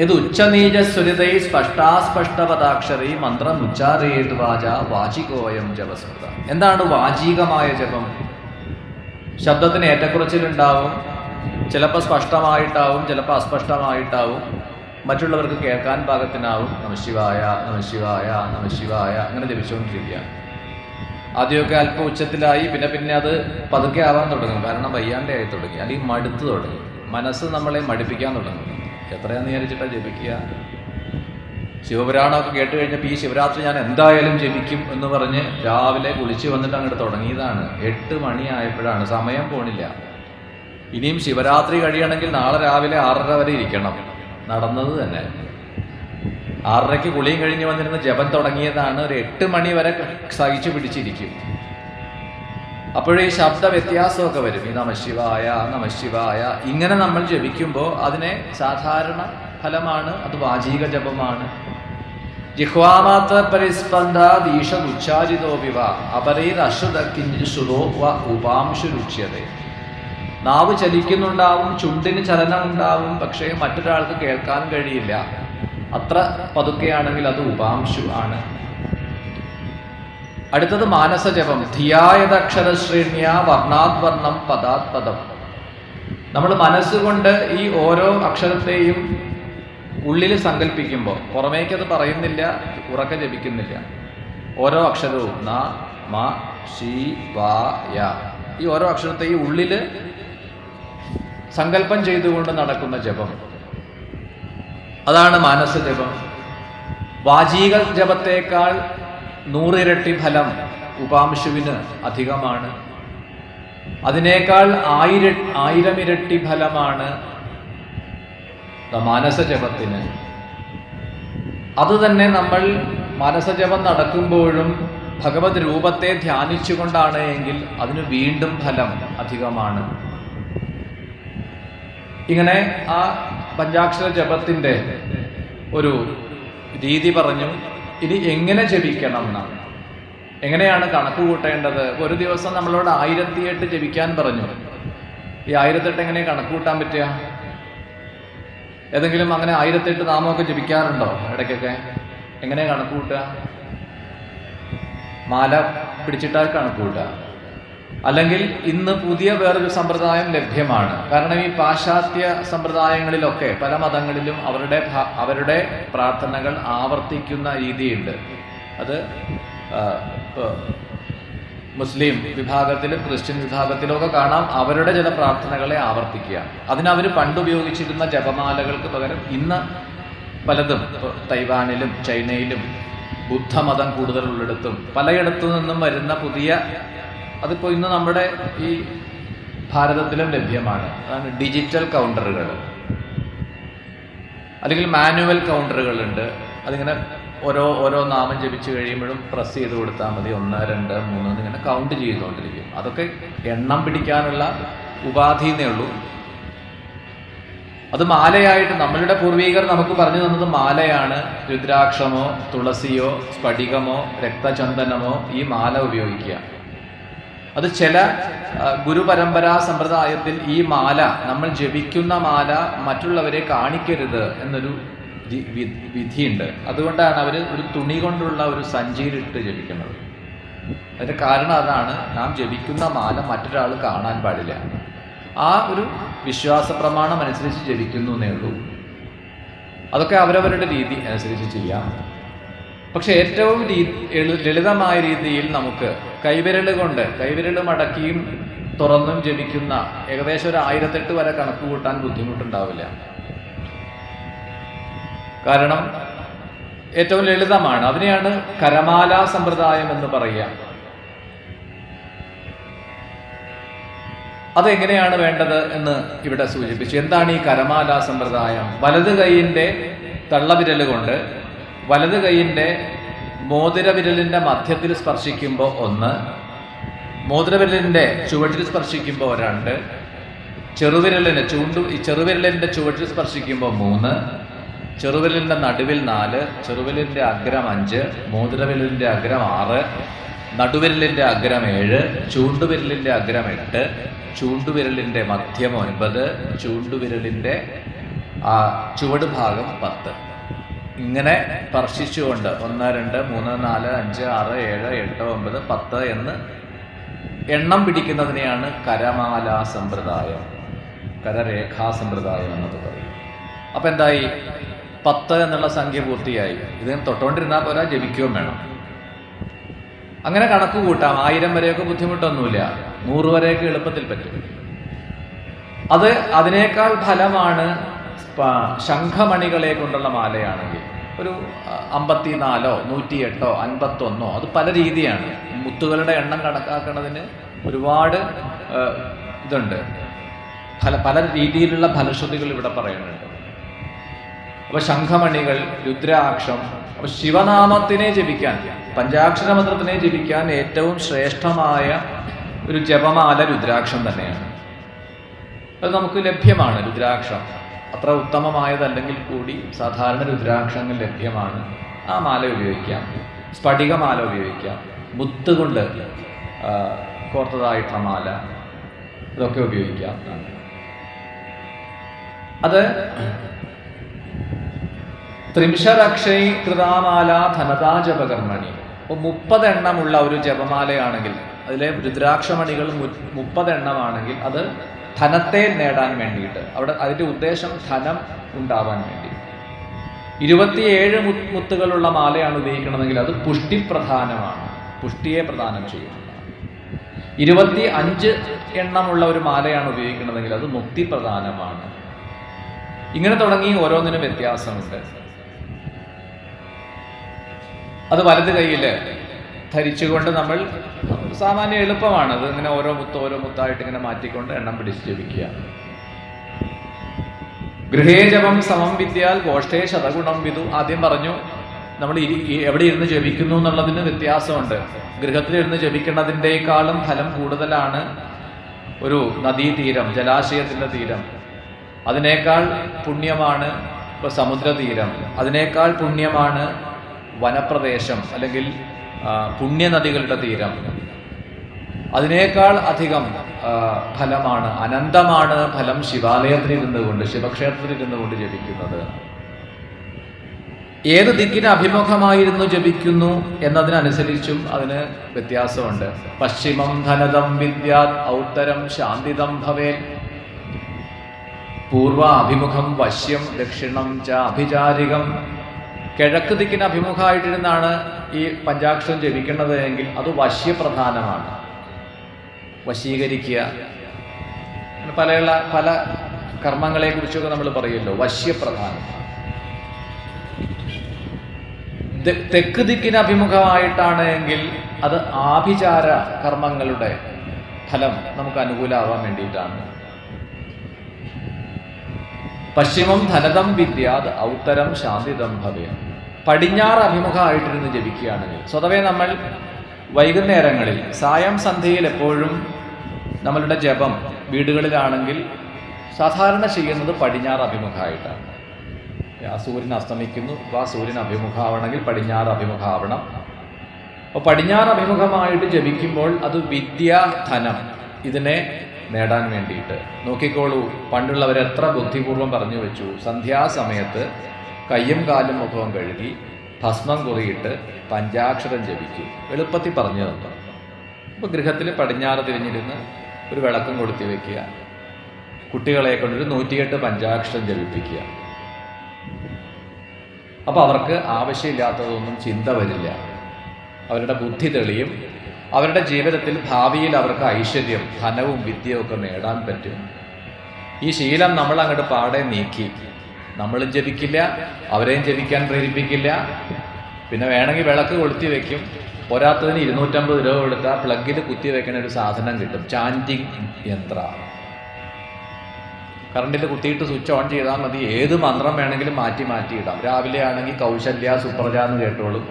ഇത് ഉച്ചനീച സ്വരിതൈ സ്പഷ്ടാസ്പഷ്ടപദാക്ഷരി മന്ത്രം ഉച്ചാരേത് വാച വാചികോയം ജപസ്മൃത. എന്താണ് വാചികമായ ജപം? ശബ്ദത്തിന് ഏറ്റക്കുറച്ചിലുണ്ടാവും. ചിലപ്പോൾ സ്പഷ്ടമായിട്ടാവും, ചിലപ്പോൾ അസ്പഷ്ടമായിട്ടാവും, മറ്റുള്ളവർക്ക് കേൾക്കാൻ പാകത്തിനാവും. നമഃശിവായ നമഃശിവായ നമഃശിവായ അങ്ങനെ ജപിച്ചുകൊണ്ടിരിക്കുക. ആദ്യമൊക്കെ അല്പം ഉച്ചത്തിലായി, പിന്നെ അത് പതുക്കെ ആവാൻ തുടങ്ങും. കാരണം വയ്യാണ്ടായി തുടങ്ങി, അല്ലെങ്കിൽ മടുത്തു തുടങ്ങി. മനസ്സ് നമ്മളെ മടുപ്പിക്കാൻ തുടങ്ങും. എത്രയാന്ന് വിചാരിച്ചിട്ടാണ് ജപിക്കുക? ശിവപുരാണമൊക്കെ കേട്ട് കഴിഞ്ഞപ്പോൾ ഈ ശിവരാത്രി ഞാൻ എന്തായാലും ജപിക്കും എന്ന് പറഞ്ഞ് രാവിലെ കുളിച്ച് വന്നിട്ട് അങ്ങോട്ട് തുടങ്ങിയതാണ്. 8 മണിയായപ്പോഴാണ്. സമയം പോണില്ല. ഇനിയും ശിവരാത്രി കഴിയണമെങ്കിൽ നാളെ രാവിലെ 6:30 വരെ ഇരിക്കണം. നടന്നത് തന്നെ 6:30 കുളിയും കഴിഞ്ഞ് വന്നിരുന്ന് ജപം തുടങ്ങിയതാണ്. ഒരു 8 മണി വരെ സഹിച്ചു പിടിച്ചിരിക്കും. അപ്പോഴേ ഈ ശബ്ദ വ്യത്യാസമൊക്കെ വരും. ഈ നമഃശിവായ നമഃശിവായ ഇങ്ങനെ നമ്മൾ ജപിക്കുമ്പോൾ അതിനെ സാധാരണ ഫലമാണ്. അത് വാചിക ജപമാണ്. ജിഹ്വാമാത്ര പരിസ്പന്ദീഷുച്ചാരിതോ വിവ അപരൈരശ്രുതോ വ ഉപാംശുരുച്യത. നാവ് ചലിക്കുന്നുണ്ടാവും, ചുണ്ടിന് ചലനം ഉണ്ടാവും, പക്ഷേ മറ്റൊരാൾക്ക് കേൾക്കാൻ കഴിയില്ല. അത്ര പതുക്കെയാണെങ്കിൽ അത് ഉപാംശു ആണ്. അടുത്തത് മാനസജപം. ധിയായതക്ഷരശ്രേണ്യ വർണ്ണാത് വർണ്ണം പദാത് പദം. നമ്മൾ മനസ്സുകൊണ്ട് ഈ ഓരോ അക്ഷരത്തെയും ഉള്ളിൽ സങ്കല്പിക്കുമ്പോൾ, പുറമേക്കത് പറയുന്നില്ല, ഉറക്കെ ജപിക്കുന്നില്ല. ഓരോ അക്ഷരവും ന മ ശി വ യ, ഈ ഓരോ അക്ഷരത്തെയും ഉള്ളിൽ സങ്കല്പം ചെയ്തുകൊണ്ട് നടക്കുന്ന ജപം, അതാണ് മാനസജപം. വാചീക ജപത്തേക്കാൾ 100 ഇരട്ടി ഫലം ഉപാംശുവിന് അധികമാണ്. അതിനേക്കാൾ 1000 ഇരട്ടി ഫലമാണ് മാനസജപത്തിന്. അത് തന്നെ നമ്മൾ മാനസജപം നടക്കുമ്പോഴും ഭഗവത് രൂപത്തെ ധ്യാനിച്ചുകൊണ്ടാണ് എങ്കിൽ അതിന് വീണ്ടും ഫലം അധികമാണ്. ഇങ്ങനെ ആ പഞ്ചാക്ഷര ജപത്തിൻ്റെ ഒരു രീതി പറഞ്ഞു. ഇനി എങ്ങനെ ജപിക്കണം എന്നാണ്, എങ്ങനെയാണ് കണക്ക് കൂട്ടേണ്ടത്? ഒരു ദിവസം നമ്മളോട് 1008 ജപിക്കാൻ പറഞ്ഞു. ഈ 1008 എങ്ങനെ കണക്ക് കൂട്ടാൻ പറ്റുക? ഏതെങ്കിലും അങ്ങനെ 1008 നാമമൊക്കെ ജപിക്കാറുണ്ടോ ഇടയ്ക്കൊക്കെ? എങ്ങനെ കണക്ക് കൂട്ടുക? മാല പിടിച്ചിട്ടാൽ കണക്ക് കൂട്ടുക. അല്ലെങ്കിൽ ഇന്ന് പുതിയ വേറൊരു സമ്പ്രദായം ലഭ്യമാണ്. കാരണം ഈ പാശ്ചാത്യ സമ്പ്രദായങ്ങളിലൊക്കെ പല മതങ്ങളിലും അവരുടെ പ്രാർത്ഥനകൾ ആവർത്തിക്കുന്ന രീതിയുണ്ട്. അത് മുസ്ലിം വിഭാഗത്തിലും ക്രിസ്ത്യൻ വിഭാഗത്തിലും ഒക്കെ കാണാം. അവരുടെ ചില പ്രാർത്ഥനകളെ ആവർത്തിക്കുക. അതിനവർ പണ്ടുപയോഗിച്ചിരുന്ന ജപമാലകൾക്ക് പകരം ഇന്ന് പലതും, തൈവാനിലും ചൈനയിലും ബുദ്ധമതം കൂടുതലുള്ളിടത്തും പലയിടത്തു നിന്നും വരുന്ന പുതിയ, അതിപ്പോൾ ഇന്ന് നമ്മുടെ ഈ ഭാരതത്തിലും ലഭ്യമാണ്. അതാണ് ഡിജിറ്റൽ കൗണ്ടറുകൾ, അല്ലെങ്കിൽ മാനുവൽ കൗണ്ടറുകളുണ്ട്. അതിങ്ങനെ ഓരോ നാമം ജപിച്ചു കഴിയുമ്പോഴും പ്രസ് ചെയ്ത് കൊടുത്താൽ മതി. 1 2 3 ഇങ്ങനെ കൗണ്ട് ചെയ്തുകൊണ്ടിരിക്കും. അതൊക്കെ എണ്ണം പിടിക്കാനുള്ള ഉപാധിന്നേ ഉള്ളൂ. അത് മാലയായിട്ട് നമ്മളുടെ പൂർവികർ നമുക്ക് പറഞ്ഞു തന്നത് മാലയാണ്. രുദ്രാക്ഷമോ തുളസിയോ സ്ഫടികമോ രക്തചന്ദനമോ ഈ മാല ഉപയോഗിക്കുക. അത് ചില ഗുരുപരമ്പരാ സമ്പ്രദായത്തിൽ ഈ മാല, നമ്മൾ ജപിക്കുന്ന മാല മറ്റുള്ളവരെ കാണിക്കരുത് എന്നൊരു വിധിയുണ്ട്. അതുകൊണ്ടാണ് അവർ ഒരു തുണി കൊണ്ടുള്ള ഒരു സഞ്ചിയിലിട്ട് ജപിക്കുന്നത്. അതിൻ്റെ കാരണം അതാണ്, നാം ജപിക്കുന്ന മാല മറ്റൊരാൾ കാണാൻ പാടില്ല. ആ ഒരു വിശ്വാസ പ്രമാണം അനുസരിച്ച് ജപിക്കുന്നു എന്നേ ഉള്ളൂ. അതൊക്കെ അവരവരുടെ രീതി അനുസരിച്ച് ചെയ്യാം. പക്ഷെ ഏറ്റവും ലളിതമായ രീതിയിൽ നമുക്ക് കൈവിരൽ മടക്കിയും തുറന്നും ജപിക്കുന്ന ഏകദേശം ഒരു 1008 വരെ കണക്ക് കൂട്ടാൻ ബുദ്ധിമുട്ടുണ്ടാവില്ല. കാരണം ഏറ്റവും ലളിതമാണ്. അതിനെയാണ് കരമാല സമ്പ്രദായം എന്ന് പറയുക. അതെങ്ങനെയാണ് വേണ്ടത് എന്ന് ഇവിടെ സൂചിപ്പിച്ചു. എന്താണ് ഈ കരമാല സമ്പ്രദായം? വലത് കൈയിൻ്റെ തള്ളവിരൽ കൊണ്ട് വലത് കൈയിൻ്റെ മോതിരവിരലിൻ്റെ മധ്യത്തിൽ സ്പർശിക്കുമ്പോൾ 1, മോതിരവിരലിൻ്റെ ചുവട്ടിൽ സ്പർശിക്കുമ്പോൾ 2, ചെറുവിരലിൻ്റെ ചുവട്ടിൽ സ്പർശിക്കുമ്പോൾ 3, ചെറുവിരലിൻ്റെ നടുവിൽ 4, ചെറുവിരലിൻ്റെ അഗ്രം 5, മോതിരവിരലിൻ്റെ അഗ്രം 6, നടുവിരലിൻ്റെ അഗ്രം 7, ചൂണ്ടുവിരലിൻ്റെ അഗ്രം 8, ചൂണ്ടുവിരലിൻ്റെ മധ്യം 9, ചൂണ്ടുവിരലിൻ്റെ ചുവട് ഭാഗം 10. ഇങ്ങനെ സ്പർശിച്ചുകൊണ്ട് 1, 2, 3, 4, 5, 6, 7, 8, 9, 10 എന്ന് എണ്ണം പിടിക്കുന്നതിനെയാണ് കരമാല സമ്പ്രദായം, കരരേഖാ സമ്പ്രദായം എന്നത് പറയും. അപ്പം എന്തായി? 10 എന്നുള്ള സംഖ്യ പൂർത്തിയായി. ഇതിന് തൊട്ടുകൊണ്ടിരുന്നാൽ പോരാ, ജപിക്കുകയും വേണം. അങ്ങനെ കണക്ക് കൂട്ടാം. 1000 വരെയൊക്കെ ബുദ്ധിമുട്ടൊന്നുമില്ല, 100 വരെയൊക്കെ എളുപ്പത്തിൽ പറ്റും. അതിനേക്കാൾ ഫലമാണ് ശംഖമണികളെ കൊണ്ടുള്ള മാലയാണെങ്കിൽ. ഒരു 54, 108, 51, അത് പല രീതിയാണ്. മുത്തുകളുടെ എണ്ണം കണക്കാക്കുന്നതിന് ഒരുപാട് ഇതുണ്ട്. പല രീതിയിലുള്ള ഫലശ്രുതികൾ ഇവിടെ പറയുന്നുണ്ട്. അപ്പൊ ശംഖമണികൾ, രുദ്രാക്ഷം. അപ്പൊ ശിവനാമത്തിനെ ജപിക്കാൻ, പഞ്ചാക്ഷര മന്ത്രത്തിനെ ജപിക്കാൻ ഏറ്റവും ശ്രേഷ്ഠമായ ഒരു ജപമാല രുദ്രാക്ഷം തന്നെയാണ്. അത് നമുക്ക് ലഭ്യമാണ്. രുദ്രാക്ഷം അത്ര ഉത്തമമായതല്ലെങ്കിൽ കൂടി സാധാരണ രുദ്രാക്ഷങ്ങൾ ലഭ്യമാണ്. ആ മാല ഉപയോഗിക്കാം. സ്ഫടികമാല ഉപയോഗിക്കാം. മുത്ത് കൊണ്ട് കോർത്തതായിട്ടുള്ള മാല, ഇതൊക്കെ ഉപയോഗിക്കാം. അത് ത്രിംശരക്ഷൈ കൃതാമാല ധനതാ ജപകർമ്മണി. അപ്പോൾ 30 എണ്ണമുള്ള ഒരു ജപമാലയാണെങ്കിൽ, അതിലെ രുദ്രാക്ഷമണികൾ 30 എണ്ണമാണെങ്കിൽ അത് ധനത്തെ നേടാൻ വേണ്ടിയിട്ട്, അവിടെ അതിൻ്റെ ഉദ്ദേശം ധനം ഉണ്ടാവാൻ വേണ്ടി. 27 മുത്തുകളുള്ള മാലയാണ് ഉപയോഗിക്കണമെങ്കിൽ അത് പുഷ്ടിപ്രധാനമാണ്, പുഷ്ടിയെ പ്രദാനം ചെയ്യുന്നതാണ്. 25 എണ്ണമുള്ള ഒരു മാലയാണ് ഉപയോഗിക്കണമെങ്കിൽ അത് മുക്തി പ്രധാനമാണ്. ഇങ്ങനെ തുടങ്ങി ഓരോന്നിനും വ്യത്യാസമുണ്ട്. അത് വലത് കൈയിൽ ധരിച്ചുകൊണ്ട് നമ്മൾ സാമാന്യ എളുപ്പമാണ്. അത് ഇങ്ങനെ ഓരോ മുത്തായിട്ട് ഇങ്ങനെ മാറ്റിക്കൊണ്ട് എണ്ണം പിടിച്ച് ജപിക്കുക. ഗൃഹേ ജപം സമം വിദ്യാൽ ഗോഷ്ഠേ ശതഗുണം വിദു. ആദ്യം പറഞ്ഞു, നമ്മൾ എവിടെ ഇരുന്ന് ജപിക്കുന്നു എന്നുള്ളതിന് വ്യത്യാസമുണ്ട്. ഗൃഹത്തിലിരുന്ന് ജപിക്കുന്നതിൻ്റെക്കാളും ഫലം കൂടുതലാണ് ഒരു നദീതീരം, ജലാശയത്തിൻ്റെ തീരം. അതിനേക്കാൾ പുണ്യമാണ് ഇപ്പോൾ സമുദ്രതീരം. അതിനേക്കാൾ പുണ്യമാണ് വനപ്രദേശം അല്ലെങ്കിൽ പുണ്യനദികളുടെ തീരം. അതിനേക്കാൾ അധികം ഫലമാണ്, അനന്തമാണ് ഫലം ശിവാലയത്തിലിരുന്നു കൊണ്ട്, ശിവക്ഷേത്രത്തിലിരുന്നു കൊണ്ട് ജപിക്കുന്നത്. ഏത് ദിക്കിന് അഭിമുഖമായിരുന്നു ജപിക്കുന്നു എന്നതിനനുസരിച്ചും അതിന് വ്യത്യാസമുണ്ട്. പശ്ചിമം ധനദം വിദ്യാത് ഔത്തരം ശാന്തിദം ഭവേൽ. പൂർവ അഭിമുഖം വശ്യം ദക്ഷിണം ച അഭിചാരികം. കിഴക്ക് ദിക്കിന് അഭിമുഖമായിട്ടിരുന്നാണ് ഈ പഞ്ചാക്ഷരം ജപിക്കേണ്ടത് എങ്കിൽ അത് വശ്യപ്രധാനമാണ്. വശീകരിക്കുക, പല കർമ്മങ്ങളെ കുറിച്ചൊക്കെ നമ്മൾ പറയുമല്ലോ, വശ്യപ്രധാനം. തെക്ക് ദിക്കിന് അഭിമുഖമായിട്ടാണ് എങ്കിൽ അത് ആഭിചാര കർമ്മങ്ങളുടെ ഫലം നമുക്ക് അനുകൂലമാവാൻ വേണ്ടിയിട്ടാണ്. പശ്ചിമം ധനദം വിദ്യാത് ഔത്തരം ശാന്തിദം ഭവ്യം. പടിഞ്ഞാറ് അഭിമുഖമായിട്ടിരുന്ന് ജപിക്കുകയാണെങ്കിൽ, സ്വതവേ നമ്മൾ വൈകുന്നേരങ്ങളിൽ സായം സന്ധ്യയിൽ എപ്പോഴും നമ്മളുടെ ജപം വീടുകളിലാണെങ്കിൽ സാധാരണ ചെയ്യുന്നത് പടിഞ്ഞാറ് അഭിമുഖമായിട്ടാണ്. ആ സൂര്യൻ അസ്തമിക്കുന്നു, ആ സൂര്യൻ അഭിമുഖമാവണമെങ്കിൽ പടിഞ്ഞാറ് അഭിമുഖമാവണം. അപ്പോൾ പടിഞ്ഞാറ് അഭിമുഖമായിട്ട് ജപിക്കുമ്പോൾ അത് വിദ്യ, ധനം ഇതിനെ നേടാൻ വേണ്ടിയിട്ട്. നോക്കിക്കോളൂ, പണ്ടുള്ളവരെത്ര ബുദ്ധിപൂർവ്വം പറഞ്ഞു വെച്ചു, സന്ധ്യാസമയത്ത് കയ്യും കാലും മുഖവും കഴുകി ഭസ്മം കുറിയിട്ട് പഞ്ചാക്ഷരം ജപിക്കും. എളുപ്പത്തിൽ പറഞ്ഞു തന്നു. അപ്പോൾ ഗൃഹത്തിൽ പടിഞ്ഞാറ് തിരിഞ്ഞിരുന്ന് ഒരു വിളക്കം കൊളുത്തി വയ്ക്കുക. കുട്ടികളെ കൊണ്ടൊരു 108 പഞ്ചാക്ഷരം ജപിപ്പിക്കുക. അപ്പോൾ അവർക്ക് ആവശ്യമില്ലാത്തതൊന്നും ചിന്ത വരില്ല. അവരുടെ ബുദ്ധി തെളിയും. അവരുടെ ജീവിതത്തിൽ ഭാവിയിൽ അവർക്ക് ഐശ്വര്യം, ധനവും വിദ്യയും ഒക്കെ നേടാൻ പറ്റും. ഈ ശീലം നമ്മൾ അങ്ങോട്ട് പാടെ നീക്കി. നമ്മളും ജപിക്കില്ല, അവരെയും ജപിക്കാൻ പ്രേരിപ്പിക്കില്ല. പിന്നെ വേണമെങ്കിൽ വിളക്ക് കൊളുത്തി വെക്കും. പോരാത്തതിന് 250 രൂപ കൊടുത്താൽ പ്ലഗിൽ കുത്തി വെക്കുന്ന ഒരു സാധനം കിട്ടും, ചാൻറ്റിങ് യന്ത്ര. കറണ്ടിൽ കുത്തിയിട്ട് സ്വിച്ച് ഓൺ ചെയ്താൽ മതി. ഏത് മന്ത്രം വേണമെങ്കിലും മാറ്റി ഇടാം. രാവിലെ ആണെങ്കിൽ കൗശല്യ സുപ്രജ എന്ന് കേട്ടോളും.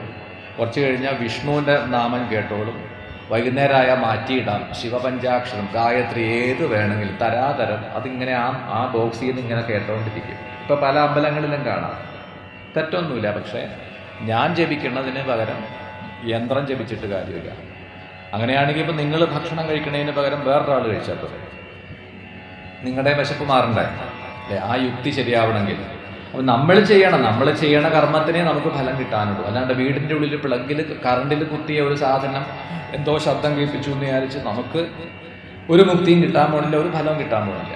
കുറച്ച് കഴിഞ്ഞാൽ വിഷ്ണുവിൻ്റെ നാമം കേട്ടോളും. വൈകുന്നേരമായ മാറ്റിയിടാം. ശിവപഞ്ചാക്ഷരം, ഗായത്രി, ഏത് വേണമെങ്കിലും തരാതരം അതിങ്ങനെ ആ ബോക്സിൽ നിന്ന് ഇങ്ങനെ കേട്ടോണ്ടിരിക്കും. ഇപ്പം പല അമ്പലങ്ങളിലും കാണാം. തെറ്റൊന്നുമില്ല. പക്ഷേ ഞാൻ ജപിക്കുന്നതിന് പകരം യന്ത്രം ജപിച്ചിട്ട് കാര്യമില്ല. അങ്ങനെയാണെങ്കിൽ ഇപ്പം നിങ്ങൾ ഭക്ഷണം കഴിക്കുന്നതിന് പകരം വേറൊരാൾ കഴിച്ചാൽ പോരെ. നിങ്ങളുടെ വിശപ്പ് മാറണ്ടേ അല്ലേ? ആ യുക്തി ശരിയാവണമെങ്കിൽ അപ്പം നമ്മൾ ചെയ്യണ കർമ്മത്തിനെ നമുക്ക് ഫലം കിട്ടാനുള്ളൂ. അല്ലാണ്ട് വീടിൻ്റെ ഉള്ളിൽ പ്ലഗിൽ കറണ്ടിൽ കുത്തിയ ഒരു സാധനം എന്തോ ശബ്ദം കേൾപ്പിച്ചു എന്ന് വിചാരിച്ച് നമുക്ക് ഒരു മുക്തിയും കിട്ടാൻ പോണില്ല, ഒരു ഫലവും കിട്ടാൻ പോണില്ല.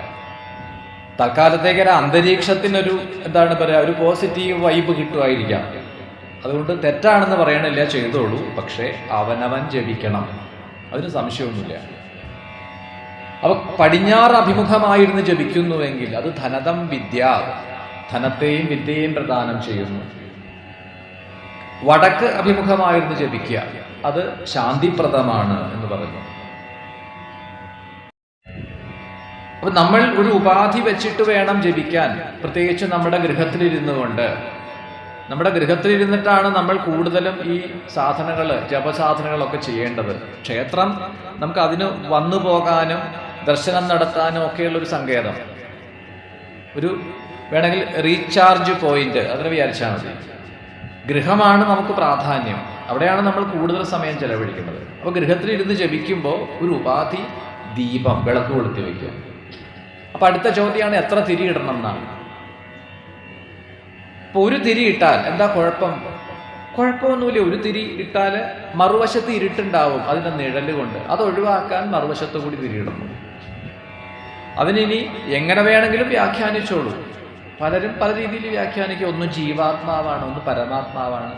തൽക്കാലത്തേക്ക് ഒരു അന്തരീക്ഷത്തിനൊരു എന്താണ് പറയുക, ഒരു പോസിറ്റീവ് വൈബ് കിട്ടുമായിരിക്കാം. അതുകൊണ്ട് തെറ്റാണെന്ന് പറയണില്ല, ചെയ്തോളൂ. പക്ഷേ അവനവൻ ജപിക്കണം, അതിന് സംശയമൊന്നുമില്ല. അപ്പൊ പടിഞ്ഞാറ് അഭിമുഖമായിരുന്നു ജപിക്കുന്നുവെങ്കിൽ അത് ധനതം വിദ്യ, ധനത്തെയും വിദ്യയെയും പ്രദാനം ചെയ്യുന്നു. വടക്ക് അഭിമുഖമായിരുന്നു ജപിക്കുക, അത് ശാന്തിപ്രദമാണ് എന്ന് പറഞ്ഞു. അപ്പൊ നമ്മൾ ഒരു ഉപാധി വെച്ചിട്ട് വേണം ജപിക്കാൻ. പ്രത്യേകിച്ച് നമ്മുടെ ഗൃഹത്തിലിരുന്നിട്ടാണ് നമ്മൾ കൂടുതലും ഈ ജപസാധനകളൊക്കെ ചെയ്യേണ്ടത്. ക്ഷേത്രം നമുക്ക് അതിന് വന്നു പോകാനും ദർശനം നടത്താനും ഒക്കെയുള്ളൊരു സങ്കേതം, ഒരു വേണമെങ്കിൽ റീചാർജ് പോയിന്റ്, അതിന് വിചാരിച്ചാൽ മതി. ഗൃഹമാണ് നമുക്ക് പ്രാധാന്യം, അവിടെയാണ് നമ്മൾ കൂടുതൽ സമയം ചെലവഴിക്കുന്നത്. അപ്പോൾ ഗൃഹത്തിലിരുന്ന് ജപിക്കുമ്പോൾ ഒരു ഉപാധി, ദീപം, വിളക്ക് കൊളുത്തി വയ്ക്കും. അപ്പൊ അടുത്ത ചോദ്യമാണ് എത്ര തിരി ഇടണം എന്നാണ്. ഇപ്പൊ ഒരു തിരി ഇട്ടാൽ എന്താ കുഴപ്പം? കുഴപ്പമൊന്നുമില്ല. ഒരു തിരി ഇട്ടാൽ മറുവശത്ത് ഇരുട്ടുണ്ടാവും അതിന്റെ നിഴല് കൊണ്ട്. അത് ഒഴിവാക്കാൻ മറുവശത്ത് കൂടി തിരിയിടുന്നു. അതിനി എങ്ങനെ വേണമെങ്കിലും വ്യാഖ്യാനിച്ചോളൂ. പലരും പല രീതിയിൽ വ്യാഖ്യാനിക്കുക. ഒന്ന് ജീവാത്മാവാണ്, ഒന്ന് പരമാത്മാവാണ്.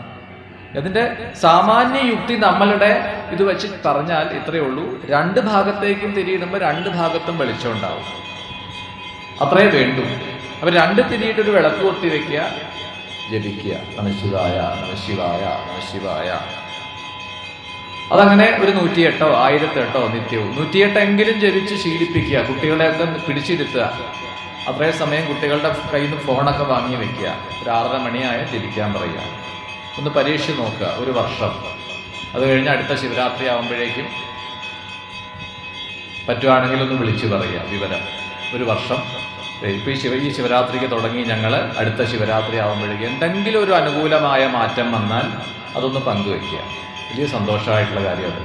അതിന്റെ സാമാന്യ യുക്തി നമ്മളുടെ ഇത് വെച്ച് പറഞ്ഞാൽ ഇത്രയേ ഉള്ളൂ. 2 ഭാഗത്തേക്കും തിരിയിടുമ്പോൾ 2 ഭാഗത്തും വെളിച്ചം ഉണ്ടാവും, അത്രേ വേണ്ടൂ. അപ്പൊ 2 തിരിയിട്ടൊരു വിളക്ക് കൊത്തി വെക്കുക, ജപിക്കുക, നമഃശിവായ നമഃശിവായ നമഃശിവായ. അതങ്ങനെ ഒരു 108 1008 നിത്യവും 108 ജപിച്ച് ശീലിപ്പിക്കുക. കുട്ടികളെയൊക്കെ പിടിച്ചിരുത്തുക. അത്രേ സമയം കുട്ടികളുടെ കയ്യിൽ നിന്ന് ഫോണൊക്കെ വാങ്ങി വെക്കുക. ഒരു 6:30 മണിയായ ജപിക്കാൻ പറയുക. ഒന്ന് പരീക്ഷ നോക്കുക, 1 വർഷം. അത് കഴിഞ്ഞ് അടുത്ത ശിവരാത്രി ആകുമ്പോഴേക്കും പറ്റുവാണെങ്കിൽ ഒന്ന് വിളിച്ചു പറയുക വിവരം. 1 വർഷം ഇപ്പൊ ഈ ശിവരാത്രിക്ക് തുടങ്ങി ഞങ്ങൾ അടുത്ത ശിവരാത്രി ആകുമ്പോഴേക്കും എന്തെങ്കിലും ഒരു അനുകൂലമായ മാറ്റം വന്നാൽ അതൊന്ന് പങ്കുവെക്കുക. വലിയ സന്തോഷമായിട്ടുള്ള കാര്യമാണ്.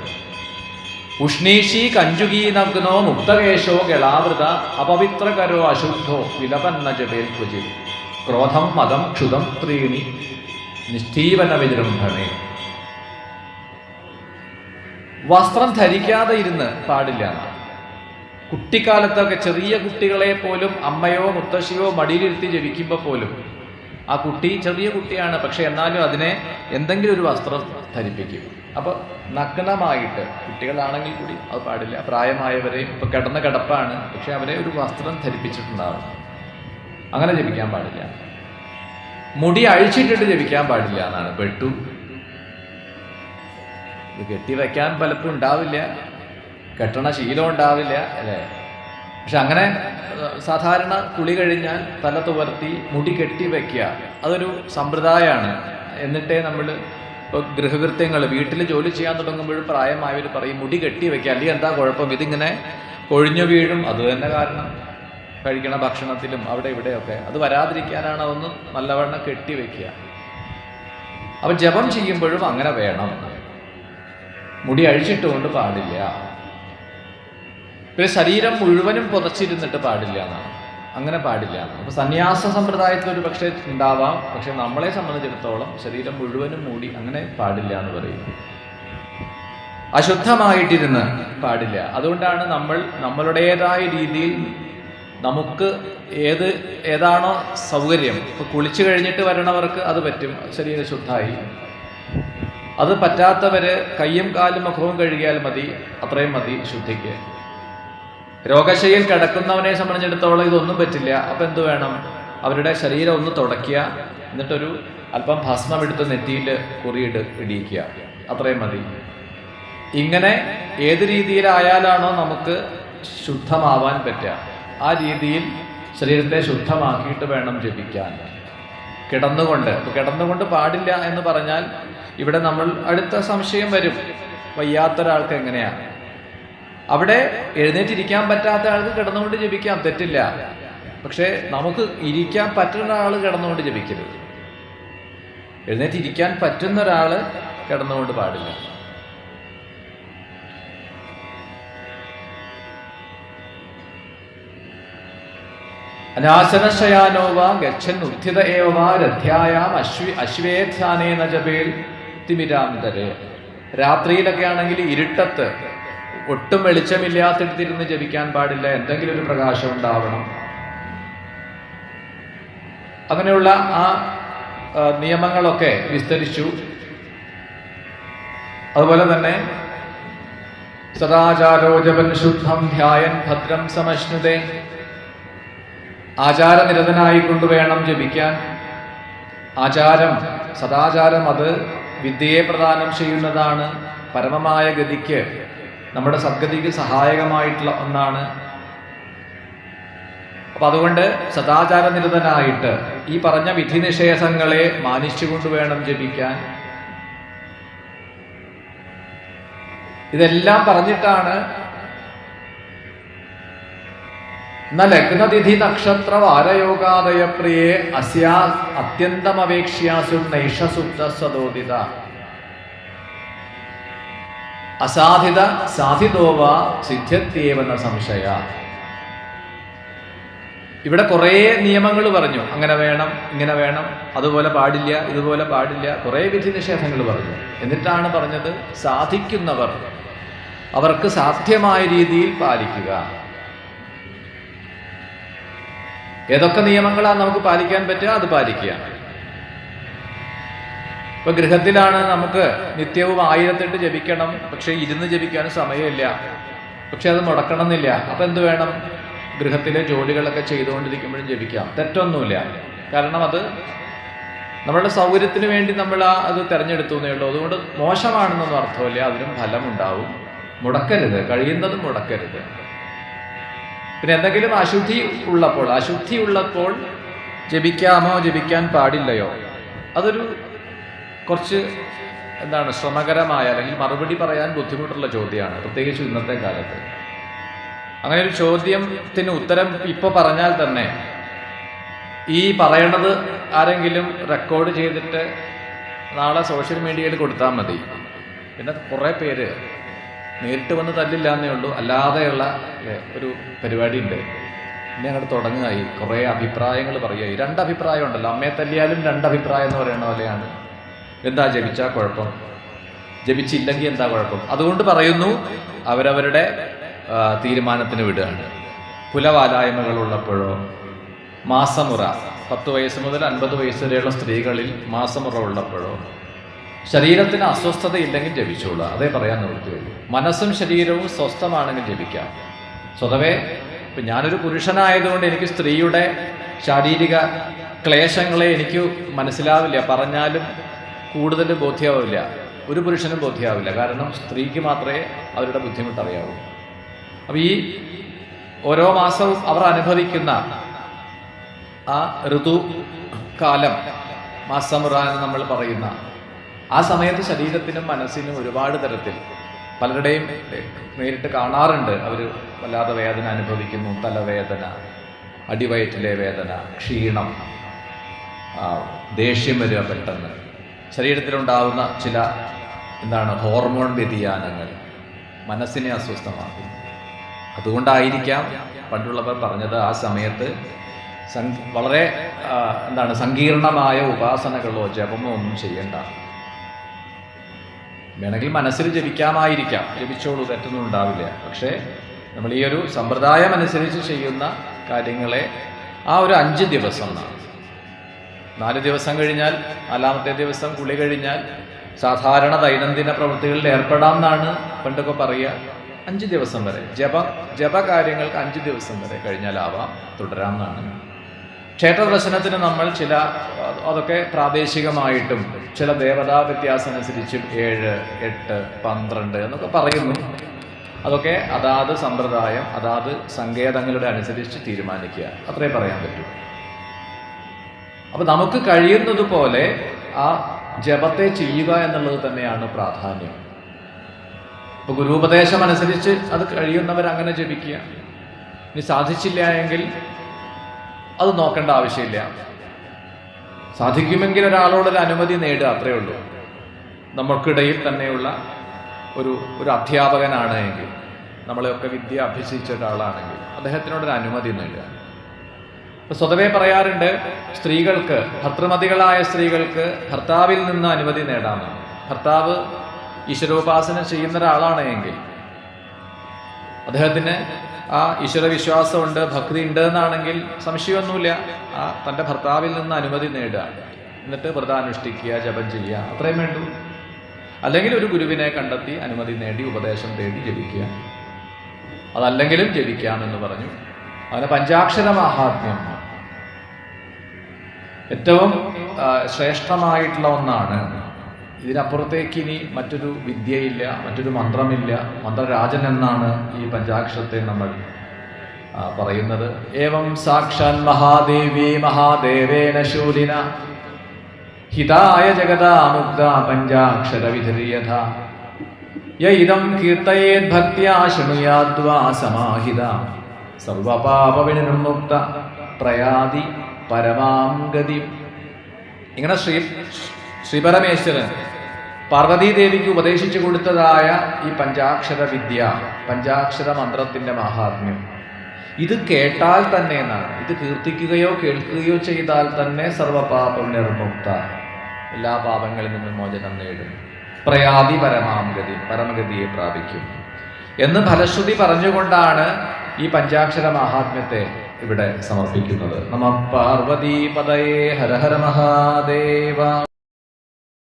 ഉഷ്ണീഷി കഞ്ചുകീ നഗ്നോ മുക്തകേശോ ഗളാവൃത അപവിത്രകരോ അശുദ്ധോ വിലപന്ന ജപേൽക്കുചി ക്രോധം മതം ക്ഷുതം ത്രീണി നിഷ്ഠീവന വിജൃംഭണേ. വസ്ത്രം ധരിക്കാതെ ഇരുന്ന് പാടില്ല. കുട്ടിക്കാലത്തൊക്കെ ചെറിയ കുട്ടികളെ പോലും അമ്മയോ മുത്തശ്ശിയോ മടിയിലിരുത്തി ജപിക്കുമ്പോൾ പോലും ആ കുട്ടി ചെറിയ കുട്ടിയാണ്, പക്ഷെ എന്നാലും അതിനെ എന്തെങ്കിലും ഒരു വസ്ത്രം ധരിപ്പിക്കും. അപ്പോൾ നഗ്നമായിട്ട് കുട്ടികളാണെങ്കിൽ കൂടി അത് പാടില്ല. പ്രായമായവരെയും ഇപ്പൊ കിടന്ന കിടപ്പാണ്, പക്ഷെ അവരെ ഒരു വസ്ത്രം ധരിപ്പിച്ചിട്ടുണ്ടാവും. അങ്ങനെ ജപിക്കാൻ പാടില്ല. മുടി അഴിച്ചിട്ടിട്ട് ജപിക്കാൻ പാടില്ല എന്നാണ്. പെട്ടു ഇത് കെട്ടിവെക്കാൻ പലപ്പോഴും ഉണ്ടാവില്ല, കെട്ടണ ശീലം ഉണ്ടാവില്ല അല്ലേ? പക്ഷെ അങ്ങനെ സാധാരണ കുളി കഴിഞ്ഞാൽ തല തുവർത്തി മുടി കെട്ടി വെക്കുക, അതൊരു സമ്പ്രദായമാണ്. എന്നിട്ടേ നമ്മൾ ഇപ്പോൾ ഗൃഹകൃത്യങ്ങൾ വീട്ടിൽ ജോലി ചെയ്യാൻ തുടങ്ങുമ്പോഴും പ്രായമായവർ പറയും മുടി കെട്ടി വെക്കുക, അല്ലെങ്കിൽ എന്താ കുഴപ്പം, ഇതിങ്ങനെ കൊഴിഞ്ഞു വീഴും. അത് തന്നെ കാരണം കഴിക്കണ ഭക്ഷണത്തിലും അവിടെ ഇവിടെയൊക്കെ അത് വരാതിരിക്കാനാണ് അതൊന്ന് നല്ലവണ്ണം കെട്ടി വെക്കുക. അപ്പം ജപം ചെയ്യുമ്പോഴും അങ്ങനെ വേണം. മുടി അഴിച്ചിട്ടുകൊണ്ട് പാടില്ല. പിന്നെ ശരീരം മുഴുവനും പുതച്ചിരുന്നിട്ട് പാടില്ല എന്നാണ്. അങ്ങനെ പാടില്ല. അപ്പോൾ സന്യാസ സമ്പ്രദായത്തിൽ ഒരു പക്ഷേ ഉണ്ടാവാം, പക്ഷെ നമ്മളെ സംബന്ധിച്ചിടത്തോളം ശരീരം മുഴുവനും മൂടി അങ്ങനെ പാടില്ല എന്ന് പറയുന്നു. അശുദ്ധമായിട്ടിരുന്ന് പാടില്ല. അതുകൊണ്ടാണ് നമ്മൾ നമ്മളുടേതായ രീതിയിൽ നമുക്ക് ഏതാണോ സൗകര്യം, ഇപ്പൊ കുളിച്ചു കഴിഞ്ഞിട്ട് വരണവർക്ക് അത് പറ്റും, ശരീരം ശുദ്ധമായി. അത് പറ്റാത്തവര് കയ്യും കാലും മുഖവും കഴുകിയാൽ മതി, അത്രയും മതി ശുദ്ധിക്ക്. രോഗശയിൽ കിടക്കുന്നവനെ സംബന്ധിച്ചിടത്തോളം ഇതൊന്നും പറ്റില്ല. അപ്പൊ എന്ത് വേണം? അവരുടെ ശരീരം ഒന്ന് തുടയ്ക്കുക, എന്നിട്ടൊരു അല്പം ഭസ്മം എടുത്ത് നെറ്റിയിൽ ഇടിയിക്കുക, അത്രയും മതി. ഇങ്ങനെ ഏത് രീതിയിലായാലാണോ നമുക്ക് ശുദ്ധമാവാൻ പറ്റുക, ആ രീതിയിൽ ശരീരത്തെ ശുദ്ധമാക്കിയിട്ട് വേണം ജപിക്കാൻ. കിടന്നുകൊണ്ട് പാടില്ല എന്ന് പറഞ്ഞാൽ ഇവിടെ നമ്മൾ അടുത്ത സംശയം വരും, വയ്യാത്തൊരാൾക്ക് എങ്ങനെയാണ്? അവിടെ എഴുന്നേറ്റിരിക്കാൻ പറ്റാത്ത ആൾക്ക് കിടന്നുകൊണ്ട് ജപിക്കാം, തെറ്റില്ല. പക്ഷെ നമുക്ക് ഇരിക്കാൻ പറ്റുന്ന ആൾ കിടന്നുകൊണ്ട് ജപിക്കരുത്. എഴുന്നേറ്റിരിക്കാൻ പറ്റുന്ന ഒരാൾ കിടന്നുകൊണ്ട് പാടില്ല. അനാശനശയാനോവ ഗച്ഛൻ ഉത്ഥിത ഏവ രഥ്യായാം അശ്വേധ്യാനേന ജപേൽ തിമിരാന്തരേ. രാത്രിയിലൊക്കെ ആണെങ്കിൽ ഇരുട്ടത്ത് ഒട്ടും വെളിച്ചമില്ലാത്തിടത്തിരുന്ന് ജപിക്കാൻ പാടില്ല, എന്തെങ്കിലും ഒരു പ്രകാശം ഉണ്ടാവണം. അങ്ങനെയുള്ള ആ നിയമങ്ങളൊക്കെ വിസ്തരിച്ചു. അതുപോലെ തന്നെ സദാചാരോജപൻ ശുദ്ധം ധ്യായൻ ഭദ്രം സമശ്നുതേ. ആചാരനിരതനായിക്കൊണ്ട് വേണം ജപിക്കാൻ. സദാചാരം അത് വിദ്യയെ പ്രദാനം ചെയ്യുന്നതാണ്. പരമമായ ഗതിക്ക്, നമ്മുടെ സദ്ഗതിക്ക് സഹായകമായിട്ടുള്ള ഒന്നാണ്. അപ്പൊ അതുകൊണ്ട് സദാചാരനിരതനായിട്ട് ഈ പറഞ്ഞ വിധിനിഷേധങ്ങളെ മാനിച്ചുകൊണ്ട് വേണം ജപിക്കാൻ. ഇതെല്ലാം പറഞ്ഞിട്ടാണ് ന ലഗ്നതിഥി നക്ഷത്ര വാരയോഗാദയ പ്രിയേ അസ്യാ അത്യന്തമപേക്ഷ്യാസു നൈഷ സുപ്ത സദോദിത അസാധിത സാധിതോവ സിദ്ധ്യത്യേവന സംശയ. ഇവിടെ കുറേ നിയമങ്ങൾ പറഞ്ഞു, അങ്ങനെ വേണം, ഇങ്ങനെ വേണം, അതുപോലെ പാടില്ല, ഇതുപോലെ പാടില്ല, കുറേ വിധി നിഷേധങ്ങൾ പറഞ്ഞു. എന്നിട്ടാണ് പറഞ്ഞത് സാധിക്കുന്നവർ അവർക്ക് സാധ്യമായ രീതിയിൽ പാലിക്കുക. ഏതൊക്കെ നിയമങ്ങളാണ് നമുക്ക് പാലിക്കാൻ പറ്റുക അത് പാലിക്കുക. ഇപ്പൊ ഗൃഹത്തിലാണ് നമുക്ക് നിത്യവും 1008 ജപിക്കണം, പക്ഷെ ഇരുന്ന് ജപിക്കാൻ സമയമില്ല, പക്ഷെ അത് മുടക്കണം എന്നില്ല. അപ്പൊ എന്ത് വേണം? ഗൃഹത്തിലെ ജോലികളൊക്കെ ചെയ്തുകൊണ്ടിരിക്കുമ്പോഴും ജപിക്കാം, തെറ്റൊന്നുമില്ല. കാരണം അത് നമ്മളുടെ സൗകര്യത്തിന് വേണ്ടി നമ്മൾ അത് തിരഞ്ഞെടുത്തു എന്നേ ഉള്ളൂ. അതുകൊണ്ട് മോശമാണെന്നൊന്നും അർത്ഥമില്ല, അതിനും ഫലമുണ്ടാവും. മുടക്കരുത്, കഴിയുന്നതും മുടക്കരുത്. പിന്നെ എന്തെങ്കിലും അശുദ്ധി ഉള്ളപ്പോൾ ജപിക്കാമോ ജപിക്കാൻ പാടില്ലയോ, അതൊരു കുറച്ച് ശ്രമകരമായ അല്ലെങ്കിൽ മറുപടി പറയാൻ ബുദ്ധിമുട്ടുള്ള ചോദ്യമാണ്, പ്രത്യേകിച്ച് ഇന്നത്തെ കാലത്ത്. അങ്ങനെ ഒരു ചോദ്യത്തിന് ഉത്തരം ഇപ്പോൾ പറഞ്ഞാൽ തന്നെ ഈ പറയണത് ആരെങ്കിലും റെക്കോർഡ് ചെയ്തിട്ട് നാളെ സോഷ്യൽ മീഡിയയിൽ കൊടുത്താൽ മതി. പിന്നെ കുറേ പേര് നേരിട്ട് വന്ന് തല്ലില്ല എന്നേ ഉള്ളൂ, അല്ലാതെയുള്ള ഒരു പരിപാടി ഉണ്ട്. പിന്നെ അങ്ങോട്ട് തുടങ്ങുകയായി കുറേ അഭിപ്രായങ്ങൾ പറയുകയായി. 2 അഭിപ്രായം ഉണ്ടല്ലോ, അമ്മയെ തല്ലിയാലും 2 അഭിപ്രായം എന്ന് പറയുന്ന പോലെയാണ്. എന്താ ജപിച്ചാൽ കുഴപ്പം, ജപിച്ചില്ലെങ്കിൽ എന്താ കുഴപ്പം? അതുകൊണ്ട് പറയുന്നു അവരവരുടെ തീരുമാനത്തിന് വിടുകയാണ്. കുലവാലായ്മകളുള്ളപ്പോഴോ, മാസമുറ 10 വയസ്സ് മുതൽ 50 വയസ്സ് വരെയുള്ള സ്ത്രീകളിൽ മാസമുറ ഉള്ളപ്പോഴോ, ശരീരത്തിന് അസ്വസ്ഥതയില്ലെങ്കിൽ ജപിച്ചോളൂ, അതേ പറയാൻ നിവൃത്തിയുള്ളൂ. മനസ്സും ശരീരവും സ്വസ്ഥമാണെങ്കിൽ ജപിക്കാം. സ്വതവേ ഇപ്പം ഞാനൊരു പുരുഷനായതുകൊണ്ട് എനിക്ക് സ്ത്രീയുടെ ശാരീരിക ക്ലേശങ്ങളെ എനിക്ക് മനസ്സിലാവില്ല, പറഞ്ഞാലും കൂടുതൽ ബോധ്യമാവില്ല, ഒരു പുരുഷനും ബോധ്യമാവില്ല. കാരണം സ്ത്രീക്ക് മാത്രമേ അവരുടെ ബുദ്ധിമുട്ടറിയാവൂ. അപ്പം ഈ ഓരോ മാസവും അവർ അനുഭവിക്കുന്ന ആ ഋതുകാലം, മാസമുറ എന്ന് നമ്മൾ പറയുന്ന ആ സമയത്ത് ശരീരത്തിനും മനസ്സിനും ഒരുപാട് തരത്തിൽ പലരുടെയും നേരിട്ട് കാണാറുണ്ട്. അവർ വല്ലാതെ വേദന അനുഭവിക്കുന്നു, തലവേദന, അടിവയറ്റിലെ വേദന, ക്ഷീണം, ദേഷ്യം വരിക, പെട്ടെന്ന് ശരീരത്തിലുണ്ടാവുന്ന ചില ഹോർമോൺ വ്യതിയാനങ്ങൾ മനസ്സിനെ അസ്വസ്ഥമാക്കുന്നു. അതുകൊണ്ടായിരിക്കാം പണ്ടുള്ളവർ പറഞ്ഞത് ആ സമയത്ത് വളരെ സങ്കീർണമായ ഉപാസനകളോ ജപമോ ഒന്നും ചെയ്യണ്ട. വേണമെങ്കിൽ മനസ്സിൽ ജപിക്കാമായിരിക്കാം, ജപിച്ചോളൂ, തെറ്റൊന്നും ഉണ്ടാവില്ല. പക്ഷേ നമ്മൾ ഈ ഒരു സമ്പ്രദായം അനുസരിച്ച് ചെയ്യുന്ന കാര്യങ്ങളെ ആ ഒരു 5 ദിവസം എന്നാണ്. 4 ദിവസം കഴിഞ്ഞാൽ 4-ാമത്തെ ദിവസം കുളി കഴിഞ്ഞാൽ സാധാരണ ദൈനംദിന പ്രവൃത്തികളിൽ ഏർപ്പെടാം എന്നാണ് പണ്ടൊക്കെ പറയുക. 5 ദിവസം വരെ ജപകാര്യങ്ങൾക്ക് 5 ദിവസം വരെ കഴിഞ്ഞാലാവാം, തുടരാം എന്നാണ്. ക്ഷേത്ര ദർശനത്തിന് നമ്മൾ അതൊക്കെ പ്രാദേശികമായിട്ടും ചില ദേവതാ വ്യത്യാസം അനുസരിച്ചും 7, 8, 12 എന്നൊക്കെ പറയുന്നു. അതൊക്കെ അതാത് സമ്പ്രദായം, അതാത് സങ്കേതങ്ങളുടെ അനുസരിച്ച് തീരുമാനിക്കുക, അത്രേ പറയാൻ പറ്റൂ. അപ്പൊ നമുക്ക് കഴിയുന്നത് പോലെ ആ ജപത്തെ ചെയ്യുക എന്നുള്ളത് തന്നെയാണ് പ്രാധാന്യം. ഇപ്പൊ ഗുരുപദേശം അനുസരിച്ച് അത് കഴിയുന്നവർ അങ്ങനെ ജപിക്കുക. ഇനി സാധിച്ചില്ല എങ്കിൽ അത് നോക്കേണ്ട ആവശ്യമില്ല. സാധിക്കുമെങ്കിൽ ഒരാളോടൊരു അനുമതി നേടുക, അത്രയേ ഉള്ളൂ. നമ്മൾക്കിടയിൽ തന്നെയുള്ള ഒരു അധ്യാപകനാണ് എങ്കിൽ, നമ്മളെയൊക്കെ വിദ്യ അഭ്യസിച്ച ഒരാളാണെങ്കിൽ അദ്ദേഹത്തിനോടൊരു അനുമതി നേടുക. സ്വതവേ പറയാറുണ്ട്, സ്ത്രീകൾക്ക്, ഭർത്തൃമതികളായ സ്ത്രീകൾക്ക് ഭർത്താവിൽ നിന്ന് അനുമതി നേടാമെന്ന്. ഭർത്താവ് ഈശ്വരോപാസന ചെയ്യുന്ന ഒരാളാണ് എങ്കിൽ അദ്ദേഹത്തിന് ആ ഈശ്വര വിശ്വാസമുണ്ട്, ഭക്തി ഉണ്ട് എന്നാണെങ്കിൽ സംശയമൊന്നുമില്ല, ആ തൻ്റെ ഭർത്താവിൽ നിന്ന് അനുമതി നേടുക, എന്നിട്ട് വ്രതാനുഷ്ഠിക്കുക, ജപം ചെയ്യുക, അത്രയും വേണ്ടൂ. അല്ലെങ്കിൽ ഒരു ഗുരുവിനെ കണ്ടെത്തി അനുമതി നേടി ഉപദേശം തേടി ജപിക്കുക. അതല്ലെങ്കിലും ജപിക്കാമെന്ന് പറഞ്ഞു. അങ്ങനെ പഞ്ചാക്ഷര മഹാത്മ്യം ഏറ്റവും ശ്രേഷ്ഠമായിട്ടുള്ള ഒന്നാണ്. ഇതിനപ്പുറത്തേക്ക് ഇനി മറ്റൊരു വിദ്യയില്ല, മറ്റൊരു മന്ത്രമില്ല. മന്ത്രരാജൻ എന്നാണ് ഈ പഞ്ചാക്ഷരത്തെ നമ്മൾ പറയുന്നത്. ഏവം സാക്ഷാൽ മഹാദേവി മഹാദേവേന ശൂലിന ഹിതായ ജഗദാമുക്ത പഞ്ചാക്ഷര വിധീയത യൈദം കീർത്തയേത് ഭക്ത്യാ ശൃണുയാദ്വാ സമാഹിത സർവപാപവിനിർമുക്ത പ്രയാതി പരമാം ഗതി. ഇങ്ങനെ ശ്രീപരമേശ്വരൻ പാർവതീദേവിക്ക് ഉപദേശിച്ചു കൊടുത്തതായ ഈ പഞ്ചാക്ഷര വിദ്യ, പഞ്ചാക്ഷര മന്ത്രത്തിന്റെ മഹാത്മ്യം, ഇത് കേട്ടാൽ തന്നെ എന്നാണ്, ഇത് കീർത്തിക്കുകയോ കേൾക്കുകയോ ചെയ്താൽ തന്നെ സർവപാപം നിർമുക്ത, എല്ലാ പാപങ്ങളിൽ നിന്നും മോചനം നേടും, പ്രയാതി പരമാം ഗതി, പരമഗതിയെ പ്രാപിക്കും എന്ന് ഫലശ്രുതി പറഞ്ഞുകൊണ്ടാണ് ഈ പഞ്ചാക്ഷര മഹാത്മ്യത്തെ ഇവിടെ സമർപ്പിക്കുന്നത്. നമഃ പാർവതീപതയേ ഹര ഹര മഹാദേവ.